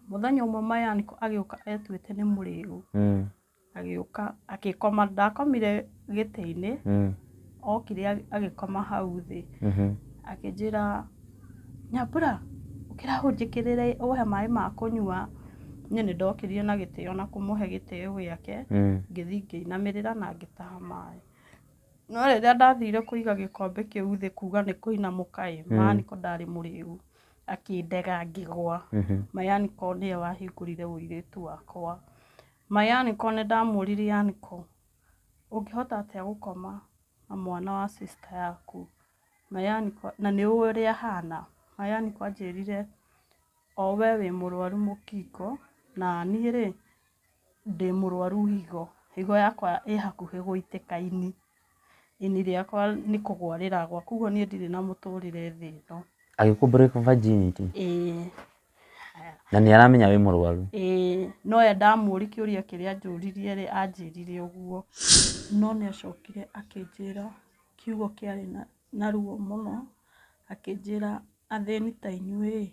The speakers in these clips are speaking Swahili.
Muthenya umwe Mayaniko agĩũka etuĩte nĩ mũrĩu. Agĩũka agĩkoma, ndakomire gĩtĩ-inĩ. Okire agĩkoma hau thĩ. Akĩnjĩra, Nyambura, ũkĩra ũnjĩkĩrĩre ũhe maĩ ma kũnyua. Niĩ nĩ ndokĩrire na gĩtĩo na kũmũhe gĩtĩo gĩake. Ngĩthiĩ ngĩinamĩrĩra na ngĩtaha maĩ. No rĩrĩa ndathire kũiga gĩkombe kĩu thĩ kuga nĩ kũinamũka Mayaniko ndarĩ mũrĩu. Akĩndega ngĩgwa. Mayaniko nĩwe wahingũrire ũirĩtu wakwa. Mayaniko nĩ ndamũririe Yaniko, ũngĩhota atĩa gũkoma na mwana wa sister yaku? Mayaniko, na nĩ ũĩ ũrĩa ahana? Mayaniko anjĩrire, o we wĩ mũrwaru mũkingo, na niĩ rĩ, ndĩ mũrwaru higo. Higo yakwa ĩ hakuhĩ gũitĩka ini. Ini rĩakwa nĩ kũgũa rĩragwa, koguo niĩ ndirĩ na mũtũrĩre thĩ ĩno. Agĩkũ break virginity? Na nĩ aramenya wĩ mũrwaru? No ye ndamũri kĩũria kĩrĩa anjũririe rĩ, anjĩrire ũguo. No nĩ acokire akĩnjĩra, kiugo kĩarĩ na ruo mũno, akĩnjĩra, athĩni ta inyuĩ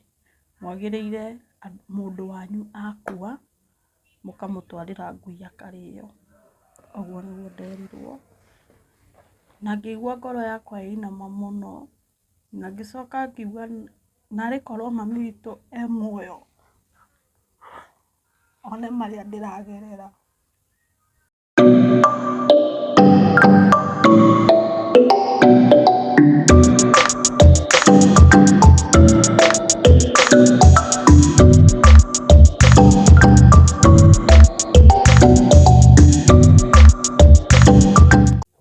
mwagĩrĩire mũndũ wanyu akua, mũkamũtwarĩra ngui akarĩo. Ũguo nĩguo nderirwo. Na ngĩigua ngoro yakwa ĩinama mũno. Na ngĩcoka ngiuga, narĩ korwo mami witũ e muoyo, one marĩa ndĩragerera.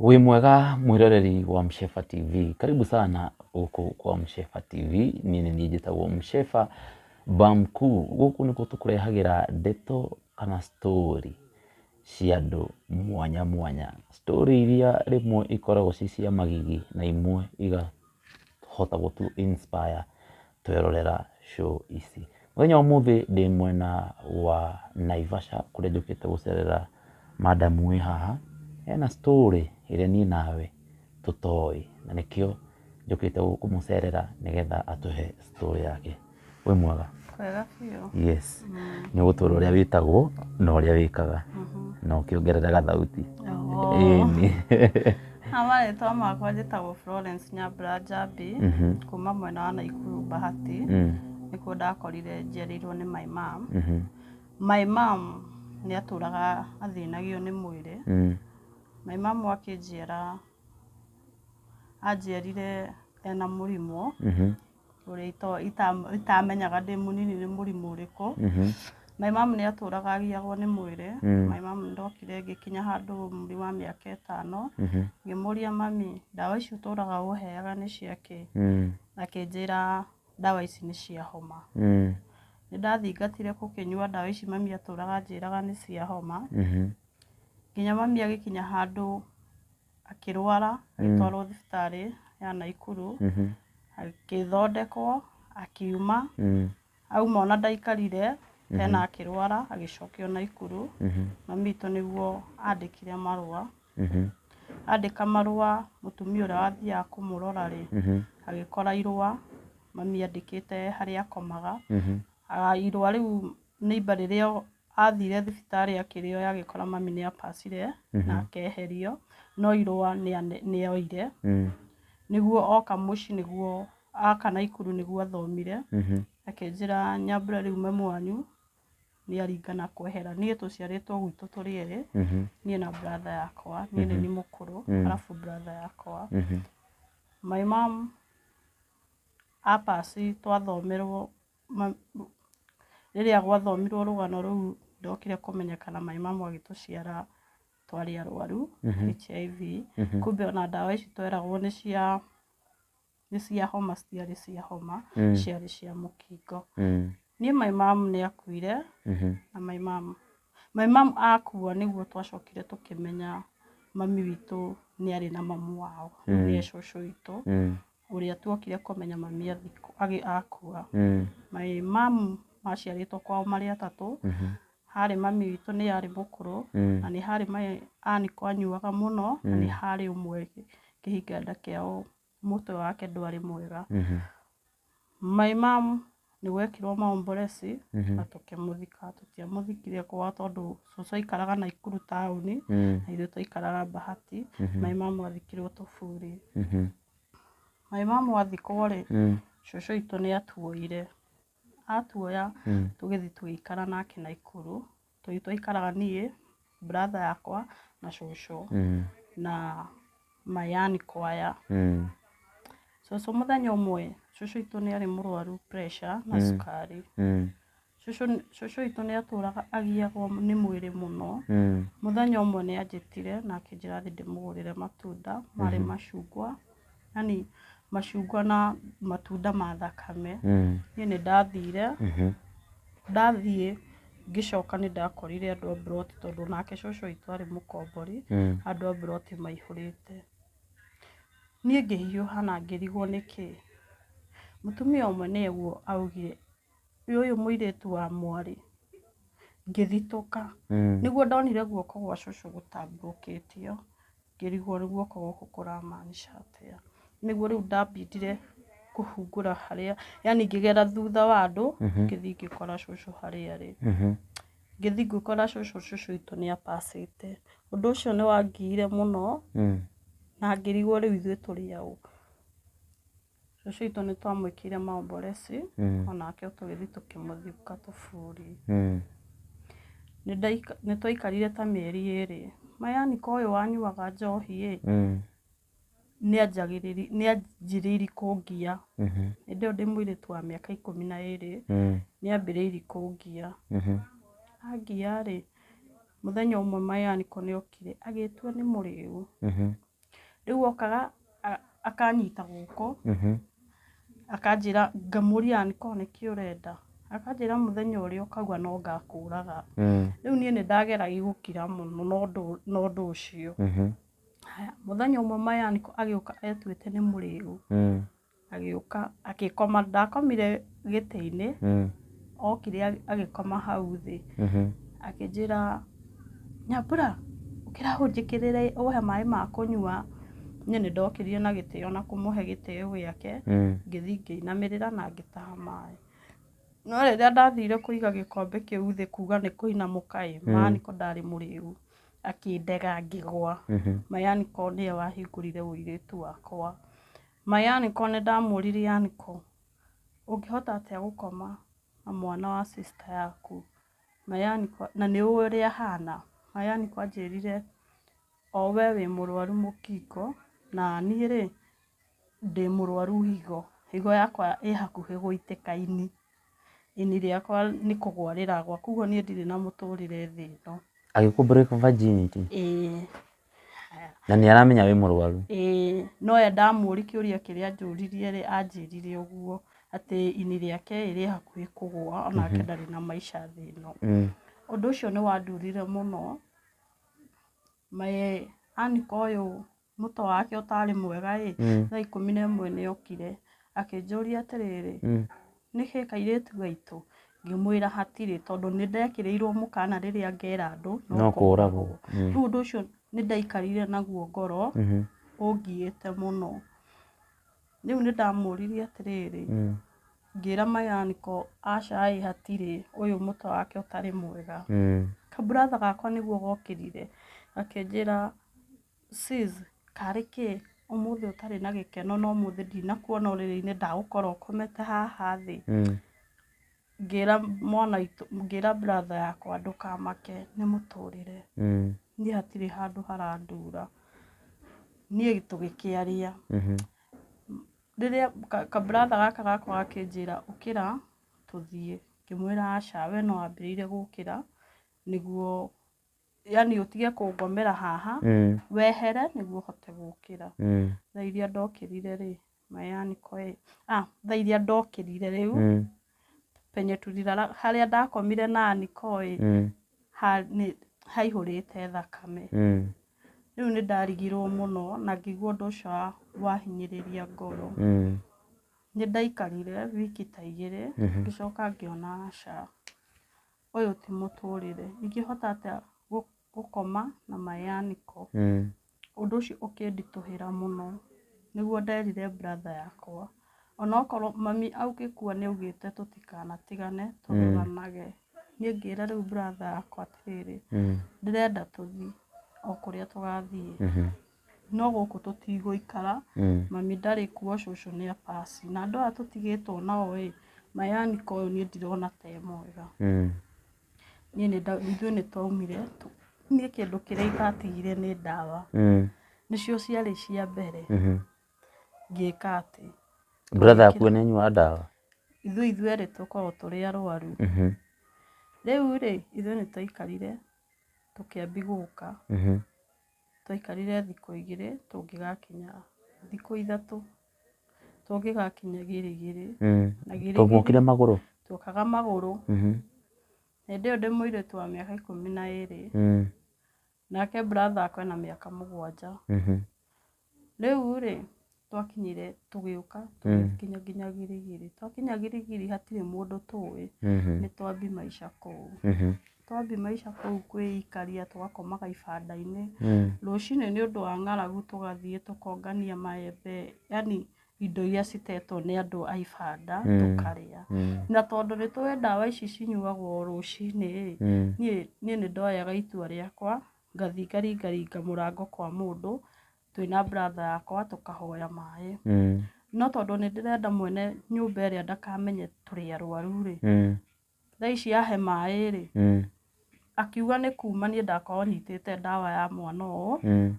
Wĩ mwega mwĩroreri wa Mshefa TV. Karibu sana huko kwa Mshefa TV. Niĩ nĩ njĩtagwo Mshefa Bamku. Gũkũ nĩkuo tũkũrehagĩra ndeto kana story cia andũ mwanya mwanya. Story iria rĩmwe ikoragwo ci cia magigi na imwe igahota gũtũ inspire twĩrorera show ici. Mũthenya wa ũmũthĩ ndĩ mwena wa Naivasha kũrĩa njũkĩte gũcerera madam wĩ haha. Hena story ĩrĩa niĩ nawe tũtoĩ, na nĩkĩo njũkĩte kũmũcerera nĩgetha atũhe story yake. Wĩ mwega? Kwega biũ. Yes. Nĩ ũgũtwĩra ũrĩa wĩtagwo na ũrĩa wĩkaga, na ũkĩongerera gathauti. Ĩni. Marĩtwa makwa njĩtagwo Florence Nyambura Njambi, kuma mwena wa Naikuru Bahati. Nĩkuo ndakorire njiarĩirwo nĩ my mom. My mom nĩ atũraga athĩnagio nĩ mwĩrĩ. My mom akĩnjiara, anjiarire ena mũrimũ ũrĩa itamenyaga ndĩ mũnini nĩ mũrimũ ũrĩkũ. My mom nĩ atũraga agiagwo nĩ mwĩrĩ. My mom ndokire ngĩkinya handũ mũri wa mĩaka 5, ngĩmũria mami, ndawa ici ũtũraga ũheaga nĩ ciakĩ? Akĩnjĩra ndawa ici nĩ cia homa. Nĩ ndathingatire gũkĩnyua ndawa ici mami atũraga anjĩraga nĩ cia homa. Nginya mami agĩkinya handũ akĩrwara, agĩtwarwo thibitarĩ ya Naikuru, agĩthondekwo, akiuma. Auma ona ndaikarire, tena akĩrwara, agĩcokio Naikuru. Mami witũ nĩguo andĩkire marũa. Andĩka marũa, mũtumia ũrĩa wathiaga kũmũrora rĩ, agĩkora irũa mami andĩkĩte harĩa akomaga. Irũa rĩu neighbor rĩrĩa athire thibitarĩ akĩrĩoya agĩkora mami nĩ apacire na akeherio, no irũa nĩ oire. Nĩguo oka mũciĩ, nĩguo aka Naikuru nĩguo athomire. Akĩnjĩra, Nyambura rĩu mami wanyu nĩ aringana kwehera. Niĩ tũciarĩtwo gwitũ tũrĩ erĩ, niĩ na brother yakwa, niĩ nĩ niĩ mũkũrũ, arabu brother yakwa. My mom apaci, twathomerwo. Rĩrĩa gwathomirwo rũgano rũu ndokire kũmenyekana my mom agĩtũciara twarĩ arwaru HIV. Kumbe ona ndawa ici tweragwo nĩ cia homa, citiarĩ cia homa, ciarĩ cia mũkingo. Niĩ my mom nĩ akuire, na my mom akua nĩguo twacokire tũkĩmenya mami witũ nĩ arĩ na mamu wao, nĩwe cũcũ witũ, ũrĩa tuokire kũmenya mami akua. My mom maciarĩtwo kwao marĩ atatũ. Harĩ mami witũ nĩ yarĩ mũkũrũ, na nĩ harĩ my aniko anyuaga mũno, na nĩ harĩ ũmwe kĩhinga nda kĩao mũtwe wake ndwarĩ mwega. My mom nĩ gwekirwo maombolesi na tũkĩmũthika. Tũtiamũthikire kwa tondũ cũcũ aikaraga Naikuru taũni na ithuĩ twaikaraga Bahati. Maĩ mamu athikirwo Tũburi. Maĩ mamu athikwo rĩ, cũcũ witũ nĩ atuoire. Atuoya tũgĩthiĩ tũgĩikara nake Naikuru. Twaikaraga niĩ, brother yakwa na cũcũ na my uncle aya. Cũcũ mũthenya ũmwe, cũcũ witũ nĩ arĩ mũrwaru pressure na cukari. Cũcũ witũ nĩ atũraga agiagwo nĩ mwĩrĩ mũno. Mũthenya ũmwe nĩ anjĩtire na akĩnjĩra thiĩ ndĩmũgũrĩre matunda marĩ macungwa, yani macungwa na matunda ma thakame. Niĩ nĩ ndathire, ndathiĩ ngĩcoka nĩ ndakorire andũ a Mburoti tondũ nake cũcũ witũ arĩ mũkombori, andũ a Mburoti maihũrĩte. Niĩ ngĩhiũha na ngĩrigwo nĩkĩ. Mũtumia ũmwe nĩguo augire ũyũ mũirĩtu wa mwarĩ. Ngĩthitũka. Nĩguo ndonire guoko gwa cũcũ gũtambũrũkĩtio. Ngĩrigwo nĩ guoko gũkũ kũramaanisha atĩa. Nĩguo rĩu ndambindire kũhungũra harĩa, yani ngĩgera thutha wa andũ, ngĩthiĩ ngĩkora cũcũ harĩa arĩ. Ngĩthiĩ ngĩkora cũcũ witũ nĩ apacĩte. Ũndũ ũcio nĩ wangiire mũno na ngĩrigwo rĩu ithuĩ tũrĩ aũ. Cũcũ witũ nĩ twamwĩkĩire maombolesi onake tũgĩthiĩ tũkĩmũthika Tũburi. Nĩ twaikarire ta mĩeri 2. My uncle ũyũ wanyuaga njohi nĩ anjĩrĩirie kũngia. Hĩndĩ ĩyo ndĩ mũirĩtu wa mĩaka 12 nĩ ambĩrĩirie kũngia. Angia rĩ, mũthenya ũmwe my uncle nĩ okire agĩtua nĩ mũrĩu. Rĩu okaga akanyita gũkũ, akanjĩra, ngamũria uncle nĩkĩ ũrenda. Akanjĩra mũthenya ũrĩa ũkauga no ngakũraga. Rĩu niĩ nĩ ndageragia gũkira mũno na ũndũ ũcio. Mũthenya ũmwe my uncle agĩũka etuĩte nĩ mũrĩu. Agĩũka agĩkoma, ndakomire gĩtĩ-inĩ, okire agĩkoma hau thĩ. Akĩnjĩra, Nyambura, ũkĩra ũnjĩkĩrĩre ũhe maĩ ma kũnyua. Niĩ nĩ ndokĩrire na gĩtĩo na kũmũhe gĩtĩo gĩake. Ngĩthiĩ ngĩinamĩrĩra na ngĩtaha maĩ. No rĩrĩa ndathire kũiga gĩkombe kĩu thĩ kuga nĩ kũinamũka my uncle ndarĩ mũrĩu. Akĩndega ngĩgwa. My uncle nĩwe wahingũrire ũirĩtu wakwa. My uncle nĩ ndamũririe, uncle, ũngĩhota atĩa gũkoma na mwana wa sister yaku? My uncle, na nĩ ũĩ ũrĩa ahana? My uncle anjĩrire, o we wĩ mũrwaru mũkingo na niĩ rĩ ndĩ mũrwaru higo. Higo yakwa ĩ hakuhĩ gũitĩka ini. Ini rĩakwa nĩ kũgwa rĩragwa, koguo niĩ ndirĩ na mũtũrĩre thĩ ĩno. Agĩkũ-break virginity? Na nĩ aramenya wĩ mũrwaru? No we ndamũria kĩũria kĩrĩa anjũririe rĩ, anjĩrire ũguo atĩ ini rĩake rĩ hakuhĩ kũgwa onake ndarĩ na maica thĩ ĩno. Ũndũ ũcio nĩ wandurire mũno. My uncle ũyũ mũto wake ũtarĩ mwega thaa 11 nĩ okire akĩnjũria atĩrĩrĩ, nĩkĩ kairĩtu gaitũ? Ngĩmwĩra hatirĩ tondũ nĩ ndekĩrĩirwo mũkana rĩrĩa ngera andũ no kũragwo. Rĩu ũndũ ũcio nĩ ndaikarire naguo ngoro ũngiĩte mũno. Rĩu nĩ ndamũririe atĩrĩrĩ, ngĩra my uncle aca hatirĩ, ũyũ mũto wake ũtarĩ mwega. Kabratha gakwa nĩguo gokĩrire akĩnjĩra, sis, karĩ kĩ ũmũthĩ ũtarĩ na gĩkeno na ũmũthĩ ndinakuona ũrĩrĩ-inĩ, ndagũkora ũkomete haha thĩ. Ngĩra brother yakwa ndũkamake nĩ mũtũrĩre. Niĩ hatirĩ handũ harandura. Niĩ tũgĩkĩaria. Rĩrĩa kabratha gaka gakwa gakĩnjĩra ũkĩra tũthiĩ, ngĩmwĩra aca we no wambĩrĩire gũkĩra nĩguo, yani ũtige kũngomera haha, wehere nĩguo hote gũkĩra. Thaa iria ndokĩrire rĩ, my-uncle thaa iria ndokĩrire rĩu, penye turira harĩa ndakomire na uncle haihũrĩte thakame. Rĩu nĩ ndarigirwo mũno na ngĩigua ũndũ ũcio wahinyĩrĩria ngoro. Nĩ ndaikarire wiki ta 2 ngĩcoka ngĩona aca ũyũ ti mũtũrĩre. Ingĩhota atĩa gũkoma na my-uncle? Ũndũ ũcio ũkĩnditũhĩra mũno. Nĩguo nderire brother yakwa onokorwo mami augĩkua nĩ augĩte tũtikanatigane tũrũganage. Niĩ ngĩra rĩu brother yakwa atĩrĩrĩ, ndĩrenda tũthiĩ o kũrĩa tũgathiĩ, no gũkũ tũtigũikara, mami ndarĩ kuo, cũcũ nĩ a pass, na andũ aya tũtigĩtwo nao my uncle ũyũ niĩ ndirona ta e mwega. Ithuĩ nĩ twaumire, niĩ kĩndũ kĩrĩa itatigire nĩ ndawa, nĩcio ciarĩ cia mbere. Ngĩka atĩ brother yaku nĩ anyuaga ndawa? Ithuĩ erĩ tũkoragwo tũrĩ arwaru. Rĩu rĩ, ithuĩ nĩ twaikarire tũkĩambi gũka, twaikarire thikũ igĩrĩ tũngĩgakinya thikũ ithatũ, tũngĩgakinya Gĩrĩgĩrĩ. Twamũkire magũrũ? Twokaga magũrũ. Hĩndĩ ĩyo ndĩ mũirĩtu wa mĩaka 12, nake brother akwa ena mĩaka 7. Rĩu rĩ, twakinyire tũgĩũka tũgĩkinya nginya Gĩrĩgĩrĩ. Twakinya Gĩrĩgĩrĩ hatirĩ mũndũ tũĩ, nĩ twambi maica kũu. Twambi maica kũu kwĩikaria, tũgakomaga ibanda-inĩ. Rũcinĩ nĩ ũndũ wa ng'aragu tũgathiĩ tũkongania maembe, yani indo iria citetwo nĩ andũ a ibanda tũkarĩa. Na tondũ nĩ tũĩ ndawa ici cinyuagwo rũcinĩ, niĩ nĩ ndoyaga itua rĩakwa ngathi ngaringaringa mũrango kwa mũndũ twĩna brother yakwa tũkahoya maĩ. No tondũ nĩ ndĩrenda mwene nyũmba ĩrĩa ndakamenye tũrĩ arwaru rĩ, thaa ici ahe maĩ rĩ, akiuga nĩ kuma niĩ ndakorwo nyitĩte ndawa ya mwana ũũ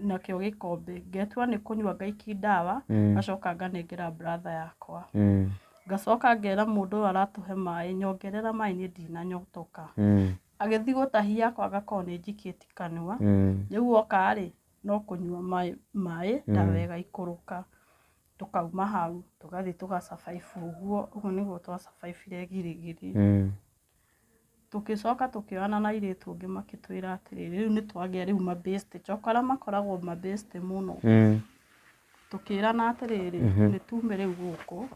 nakĩo gĩkombe, ngetua nĩ kũnyua ngaiki ndawa, ngacoka nganengera brother yakwa. Ngacoka ngera mũndũ ũyũ aratũhe maĩ, nyongerera maĩ niĩ ndinanyotoka. Agĩthiĩ gũtahia akwa ngakorwo nĩ njikĩti kanua, rĩu oka rĩ, no kũnyua maĩ ndawa ĩgaikũrũka. Tũkauma hau tũgathiĩ tũga survive ũguo nĩguo twa survive-ire Gĩrĩgĩrĩ. Tũgĩcoka tũkĩoyana na airĩtu angĩ makĩtwĩra atĩrĩrĩ, rĩu nĩ twagĩa rĩu mabĩcitĩ, chokora makoragwo mabĩcitĩ mũno. Tũkĩrana atĩrĩrĩ, nĩ tume rĩu gũkũ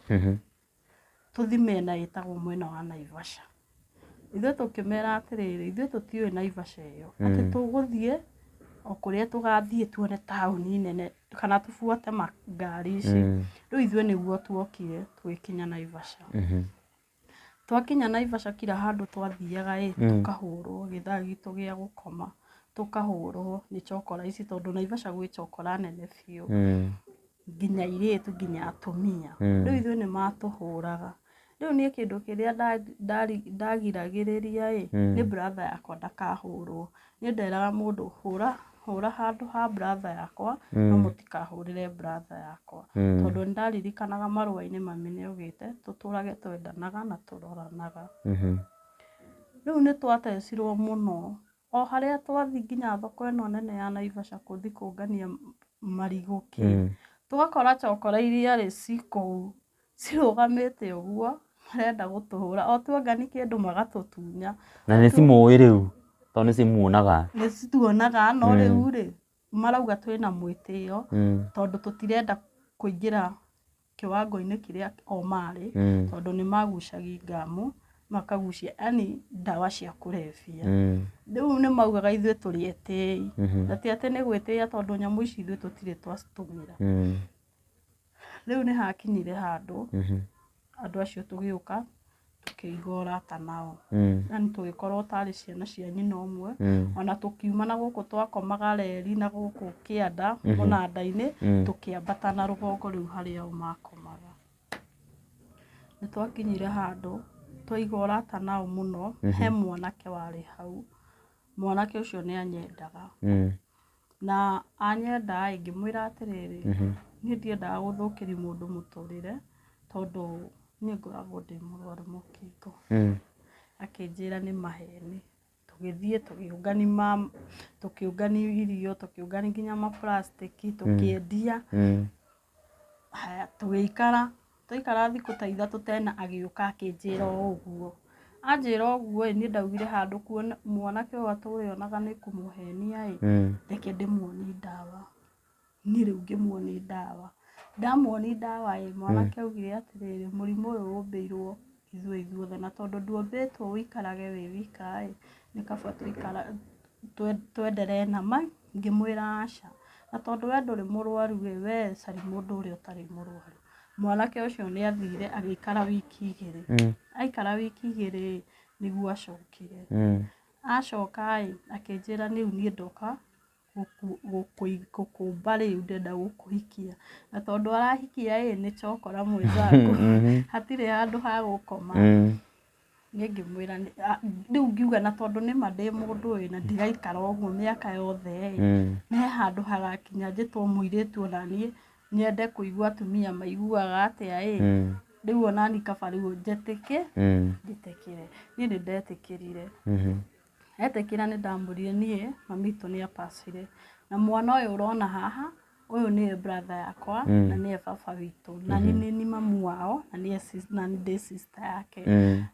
tũthi mĩena ĩtagwo mwena wa Naivasha. Ithuĩ tũkĩmera atĩrĩrĩ, ithuĩ tũtiũĩ Naivasha ĩyo, atĩ tũgũthiĩ o kũrĩa tũgathiĩ tuone taũni nene kana tũbuate ngari ici. Rĩu ithuĩ nĩguo tuokire tũgĩkinya Naivasha. Twakinya Naivasha kira handũ twathiaga tũkahũrwo gĩthaa gitũ gĩa gũkoma, tũkahũrwo nĩ chokora ici tondũ Naivasha gwĩ chokora nene biũ, nginya airĩtu nginya atumia. Rĩu ithuĩ nĩ matũhũraga. Rĩu niĩ kĩndũ kĩrĩa ndagiragĩrĩria nĩ brother yakwa ndakahũrwo. Niĩ nderaga mũndũ hũra handũ ha brother yakwa, no mũtikahũrĩre brother yakwa. Tondũ nĩ ndaririkanaga marũa-inĩ mami nĩ augĩte tũtũrage twendanaga na tũroranaga. Rĩu nĩ twatecirwo mũno, o harĩa twathiĩ nginya thoko ĩno nene ya Naivasha gũthiĩ kũngania marigũ kĩ, tũgakora chokora iria ci kũu cirũgamĩte ũguo marenda gũtũhũra, o tuongani kĩndũ magatũtunya. Na nĩ cimũĩ rĩu tondũ nĩ cimuonaga? Nĩ cituonaga, no rĩu rĩ, marauga twĩna mwĩtĩo tondũ tũtirenda kũingĩra kĩwango-inĩ kĩrĩa o marĩ, tondũ nĩ magucagia ngamu, makagucia yani ndawa cia kũrebia. Rĩu nĩ maugaga ithuĩ tũrĩ etĩĩi, na ti atĩ nĩ gwĩtĩĩa tondũ nyamũ ici ithuĩ tũtirĩ twacitũmĩra. Rĩu nĩ hakinyire handũ andũ acio tũgĩũka tũkĩiga ũrata nao, yani tũgĩkorwo tarĩ ciana cia nyina ũmwe. Ona tũkiuma na gũkũ twakomaga reri na gũkũ kĩanda mũnanda-inĩ, tũkĩambata na rũgongo rĩu harĩa o makomaga. Nĩ twakinyire handũ twaiga ũrata nao mũno, he mwanake warĩ hau, mwanake ũcio nĩ anyendaga, na anyenda ngĩmwĩra atĩrĩrĩ, niĩ ndiendaga gũthũkĩria mũndũ mũtũrĩre tondũ niĩ ngoragwo ndĩ mũrwaru mũkingo. Akĩnjĩra nĩ maheni. Tũgĩthiĩ tũkĩũngania irio, tũkĩũngania nginya maplastiki tũkĩendia. Haya tũgĩikara, twaikara thikũ ta ithatũ tena agĩũka akĩnjĩra o ũguo. Anjĩra ũguo niĩ ndaugire handũ kuona mwanake ũyũ atũrĩonaga nĩ kũmũhenia reke ndĩmuonie ndawa. Niĩ rĩu ngĩmuonia ndawa. Ndamuonia ndawa mwanake augire atĩrĩrĩ, mũrimũ ũyũ ũmbĩirwo ithuothe, na tondũ ndũmbĩtwo ũikarage wĩ wika nĩ kaba twenderee na ngĩmwĩra aca, na tondũ we ndũrĩ mũrwaru we caria mũndũ ũrĩa ũtarĩ mũrwaru. mwanake ũcio nĩ athire agĩikara wiki 2 aikara wiki 2 nĩguo acokire acoka akĩnjĩra rĩu niĩ ndoka gũkũmba rĩu ndenda gũkũhikia na tondũ arahikia nĩ chokora mwĩzangu hatirĩ handũ ha gũkoma niĩ ngĩmwĩra rĩu ngiuga na tondũ nĩ ma ndĩ mũndũ na ndigaikara ũguo mĩaka yothe nĩ handũ hagakinya njĩtwo mũirĩtu ona niĩ nyende kũigua atumia maiguaga atĩa rĩu ona ni kaba rĩu njĩtĩkĩre niĩ nĩ ndetĩkĩrire etĩkĩra nĩ ndamũrire niĩ mamitũ nĩ apacire na mwana ũyũ ũrona haha ũyũ nĩ brother yakwa na nĩ baba witũ na ni mamu wao na nĩ sister yake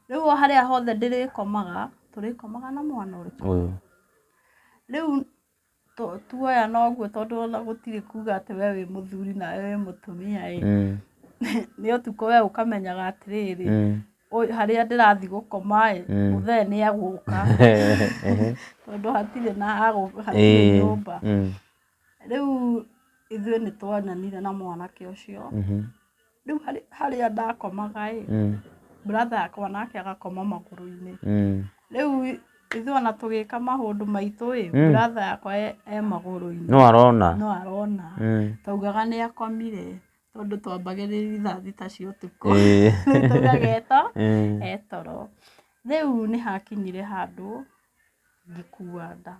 rĩu harĩa hothe ndĩrĩkomaga tũrĩkomaga na mwana ũrĩkũ rĩu tuoya noguo tondũ ona gũtirĩ kuga atĩ we wĩ mũthuri na we wĩ mũtumia nĩ ũtukũ we ũkamenyaga atĩrĩrĩ harĩa ndĩrathi gũkoma mũthee nĩ agũka tondũ hatirĩ na hatirĩ nyũmba rĩu ithuĩ nĩ twananire na mwanake ũcio rĩu harĩa ndakomaga brother yakwa nake agakoma magũrũ-inĩ rĩu ithuĩ ona tũgĩka maũndũ maitũ brother yakwa magũrũ-inĩ no arona taugaga nĩ akomire tondũ twambagĩrĩria thaa thita cia ũtukũ tugageto etoro rĩu nĩ hakinyire handũ ngĩkua nda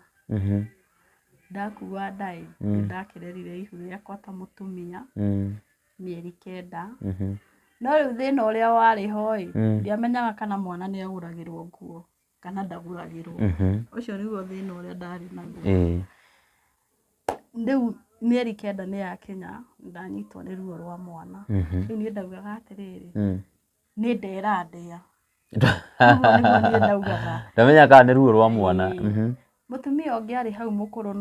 ndakua nda ndakĩrerire ihu rĩakwa ta mũtumia mĩeri 9 no rĩu thĩna ũrĩa warĩ ho ndiamenyaga kana mwana nĩ agũragĩrwo nguo kana ndagũragĩrwo ũcio nĩguo thĩna ũrĩa ndarĩ naguo rĩu mĩeri 9 nĩ yakinya ndanyitwo nĩ ruo rwa mwana rĩu niĩ ndaugaga atĩrĩrĩ nĩ ndera ndĩa nĩguo niĩ ndaugaga ndamenya kana nĩ ruo rwa mwana mũtumia ũngĩ arĩ hau mũkũrũ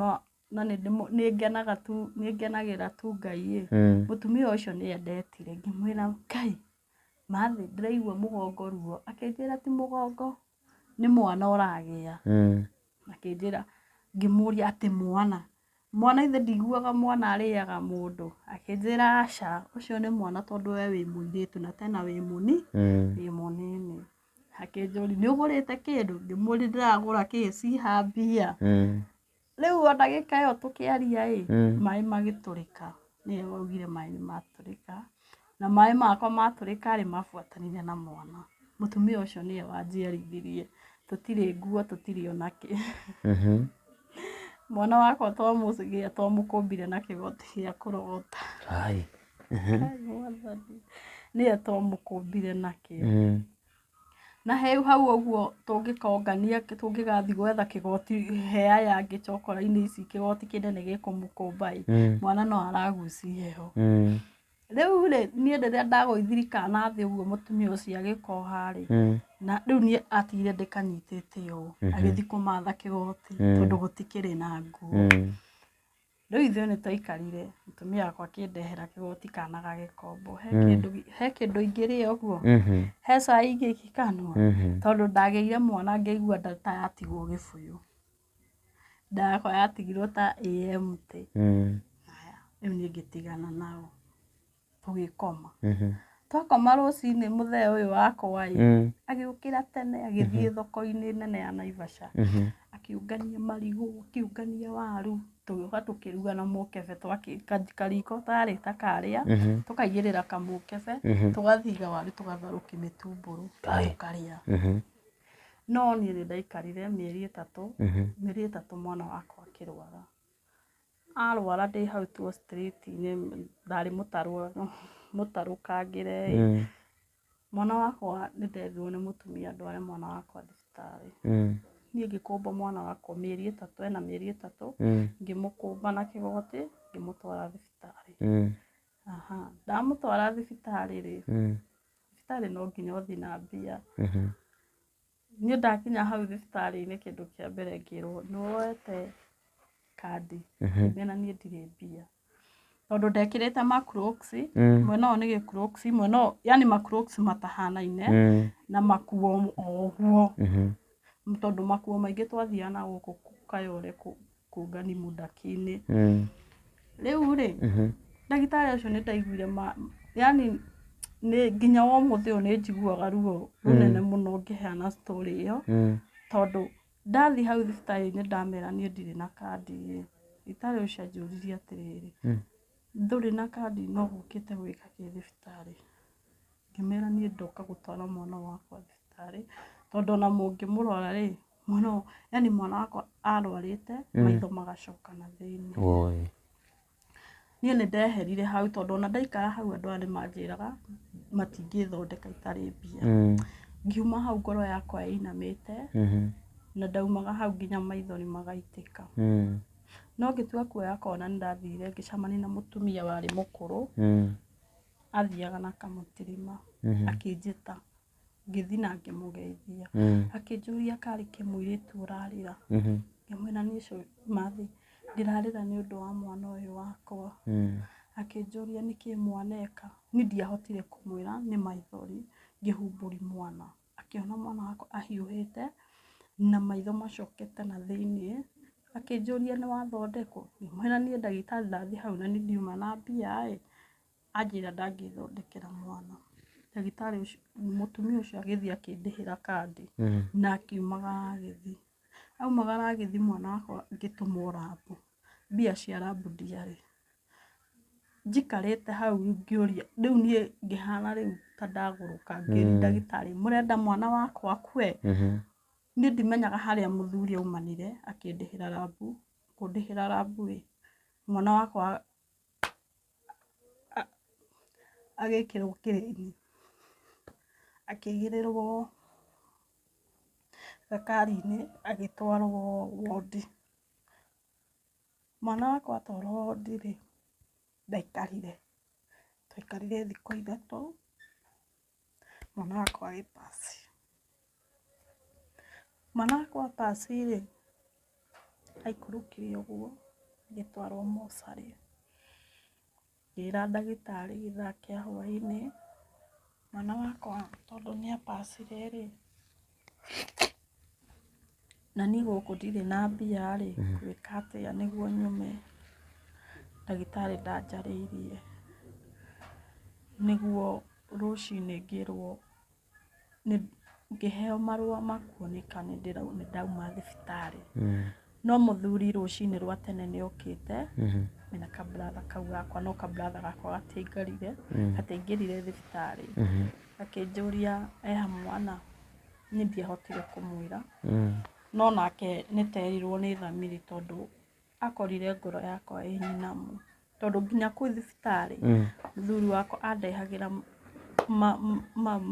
na nĩ ngenagĩra tu Ngai mũtumia ũcio nĩ endetire ngĩmwĩra Ngai mathi ndĩraigua mũgongo ruo akĩnjĩra ti mũgongo nĩ mwana ũragĩa akĩnjĩra ngĩmũria atĩ mwana ithe ndiguaga mwana arĩaga mũndũ akĩnjĩra aca ũcio nĩ mwana tondũ we wĩ mũirĩtu na tena wĩ mũnini akĩnjũria nĩ ũgũrĩte kĩndũ ngĩmũria ndĩragũra kĩci hambia rĩu o ndagĩka ĩyo tũkĩaria maĩ magĩtũrĩka nĩwe waugire maĩ nĩ matũrĩka na maĩ makwa matũrĩka mabuatanire na mwana mũtumia ũcio nĩwe wanjiarithirie tũtirĩ nguo tũtirĩ onakĩ mwana wakwa twamũkũmbire na kĩgoti gĩa kũrogota nĩwe twamũkũmbire nakĩo na hau ũguo tũngĩkongania tũngĩgathi gwetha kĩgoti hea yangĩ chokora-inĩ ici kĩgoti kĩnene gĩkũmũkũmba mwana no aragucie ho rĩu niĩ rĩrĩa ndagũithirie kana thĩ ũguo mũtumia ũcio agĩkoha na rĩu niĩ atigire ndĩkanyitĩte ũũ agĩthi kũmatha kĩgoti tondũ gũtikĩrĩ na nguo rĩu ithuĩ nĩ twaikarire mũtumia wakwa akĩndehera kĩgoti kana gagĩkombo he kĩndũ ingĩrĩa ũguo he cai ingĩkanua tondũ ndagĩire mwana ngĩigua nda ta yatigwo gĩbũyũ nda yakwa yatigirwo ta empty rĩu niĩ ngĩtigana nao tũgĩkoma twakoma rũcinĩ mũthee ũyũ wakwa agĩũkĩra tene agĩthiĩ thoko-inĩ nene ya Naivasha akiungania marigũ akiungania waru tũgĩũka tũkĩruga na mũkebe kariko tarĩ ta karĩa tũkaigĩrĩra kamũkebe tũgathiga waru tũgatharũkia mĩtumbũrũ tũkarĩa no niĩ nĩ ndaikarire mĩeri 3 mwana wakwa akĩrwara arwara ndĩ hau tu street-inĩ ndarĩ mũtarũkangĩre mwana wakwa nĩ nderirwo nĩ mũtumia ndware mwana wakwa thibitarĩ niĩ ngĩkũmba mwana wakwa mĩeri 3 ena mĩeri 3 ngĩmũkũmba na kĩgoti ngĩmũtwara thibitarĩ ndamũtwara thibitarĩ thibitarĩ no nginya ũthi na mbia niĩ ndakinya hau thibitarĩ-inĩ kĩndũ kĩa mbere ngĩrwo nĩ woete kandi mena niĩ ndirĩ mbia tondũ ndekĩrĩte macrocs mwena ũyũ nĩ gĩcrocs mwena yani macrocs matahanaine na makuo oguo tondũ makuo maingĩ twathiaga na gũkũ Kayole kũngani mũndaki-inĩ rĩu ndagĩtarĩ ũcio nĩ ndaiguire yani nĩ nginya wa mũthĩ ũyũ nĩ njiguaga ruo rũnene mũno ngĩheana story ĩyo tondũ ndathi hau thibitarĩ-inĩ ndamera niĩ ndirĩ na kandi thibitarĩ ũcio anjũririe atĩrĩrĩ ndũrĩ na kandi no gũkĩte gwĩka kĩ thibitarĩ ngĩmera niĩ ndoka gũtwara mwana wakwa thibitarĩ tondũ ona mũngĩmũrora rĩ yani mwana wakwa arwarĩte maitho magacoka na thĩinĩ niĩ nĩ ndeherire hau tondũ ona ndaikara hau andũ aya nĩ manjĩraga matingĩthondeka itarĩ mbia ngiuma hau ngoro yakwa ĩinamĩte na ndaumaga hau nginya maithori magaitĩka no ngĩtua kuoya kona nĩ ndathire ngĩcemania na mũtumia warĩ mũkũrũ athiaga na kamũtirima akĩnjĩta ngĩthiĩ na ngĩmũgeithia akĩnjũria karĩ kĩmũirĩtu ũrarĩra ngĩmwĩra niĩ mathi ndĩrarĩra nĩ ũndũ wa mwana ũyũ wakwa akĩnjũria nĩkĩ mwana eka niĩ ndiahotire kũmwĩra nĩ maithori ngĩhumbũri mwana akĩona mwana wakwa ahiũhĩte na maitho macokete na thĩinĩ akĩnjũria nĩ wathondekwo ngĩmwĩra niĩ ndagĩtarĩ ndathi hau na nĩ ndiuma na mbia anjĩra ndangĩthondekera mwana ndagĩtarĩ ũcio mũtumia ũcio agĩthiĩ akĩndĩhĩra kandi na akiumaga agĩthiĩ aumagara agĩthiĩ mwana wakwa ngĩtũmwo rambu mbia cia rambu ndiarĩ njikarĩte hau ngĩũria rĩu niĩ ngĩhana rĩu ta ndagũrũka ngĩũria ndagĩtarĩ mũrenda mwana wakwa akue niĩ ndimenyaga harĩa mũthuri aumanire akĩndĩhĩra rambu kũndĩhĩra rambu mwana wakwa agĩkĩrwo kĩrĩni akĩigĩrĩrwo gakari-inĩ agĩtwarwo wondi mwana wakwa atwarwo wondi rĩ ndaikarire twaikarire thikũ 3 mwana wakwa agĩpass mwana wakwa pass rĩ aikũrũkire ũguo agĩtwarwo mocarĩ ngĩra ndagĩtarĩ gĩthaa kĩa hwaĩ-inĩ mwana wakwa tondũ nĩ apacire rĩ na niĩ gũkũ ndirĩ na mbia rĩ gwĩka atĩa nĩguo nyume ndagĩtarĩ ndanjarĩirie nĩguo rũcinĩ ngĩrwo ngĩheo marũa ma kuoneka nĩ ndauma thibitarĩ no mũthuri rũcinĩ rwa tene nĩ okĩte mena kabratha kau gakwa no kabratha gakwa gatiaingĩrire thibitarĩ akĩnjũria mwana niĩ ndiahotire kũmwĩra no nake nĩ terirwo nĩ thamiri tondũ akorire ngoro yakwa ĩ nyinamu tondũ nginya kũu thibitarĩ mũthuri wakwa andehagĩra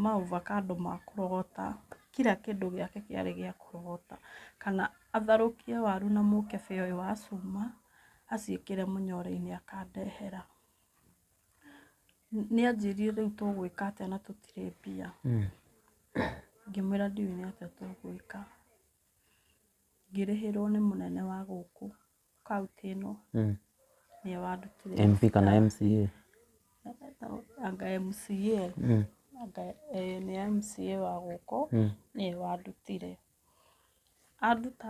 maovacado ma kũrogota kila kĩndũ gĩake kĩarĩ gĩa kũrogota kana atharũkie waru na mũkebe ũyũ wa cuma aciĩkĩre mũnyore-inĩ akandehera nĩ anjĩrire rĩu tũgwĩka atĩa na tũtirĩ mbia ngĩmwĩra ndiũĩ nĩ atĩa tũgwĩka ngĩrĩhĩrwo nĩ mũnene wa gũkũ kauntĩ ĩno nĩwe wandutire MP kana MCA anga MCA nĩ MCA wa gũkũ nĩwe wandutire anduta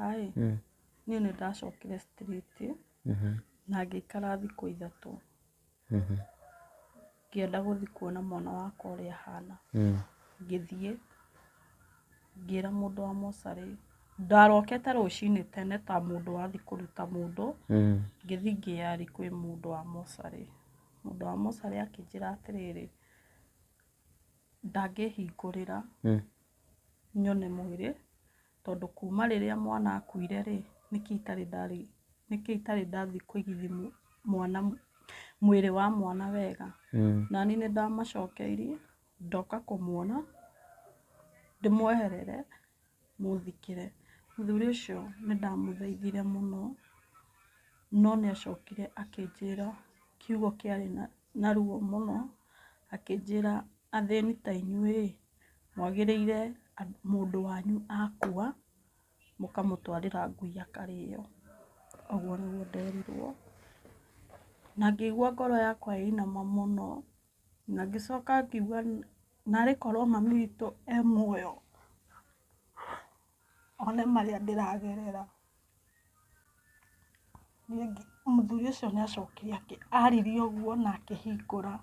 niĩ nĩ ndacokire street na ngĩikara thikũ 3 ngĩenda gũthiĩ kuona mwana wakwa ũrĩa ahana ngĩthiĩ ngĩra mũndũ wa mocarĩ ndarokete rũcinĩ tene ta mũndũ wathiĩ kũruta mũndũ ngĩthiĩ ngĩyari kwĩ mũndũ wa mocarĩ akĩnjĩra atĩrĩrĩ ndangĩhingũrĩra nyone mwĩrĩ tondũ kuma rĩrĩa mwana akuire rĩ nĩkĩ itarĩ ndathiĩ kũigithia mwĩrĩ wa mwana wega na niĩ nĩ ndamacokeirie ndoka kũmuona ndĩmweherere mũthikĩre mũthuri ũcio nĩ ndamũthaithire mũno no nĩ acokire akĩnjĩra kiugo kĩarĩ na ruo mũno akĩnjĩra athĩni ta inyuĩ mwagĩrĩire mũndũ wanyu akua mũkamũtwarĩra ngui akarĩo ũguo nĩguo nderirwo na ngĩigua ngoro yakwa ĩinama mũno na ngĩcoka ngiuga narĩ korwo mami witũ muoyo one marĩa ndĩragerera mũthuri ũcio nĩ acokire aririe ũguo na akĩhingũra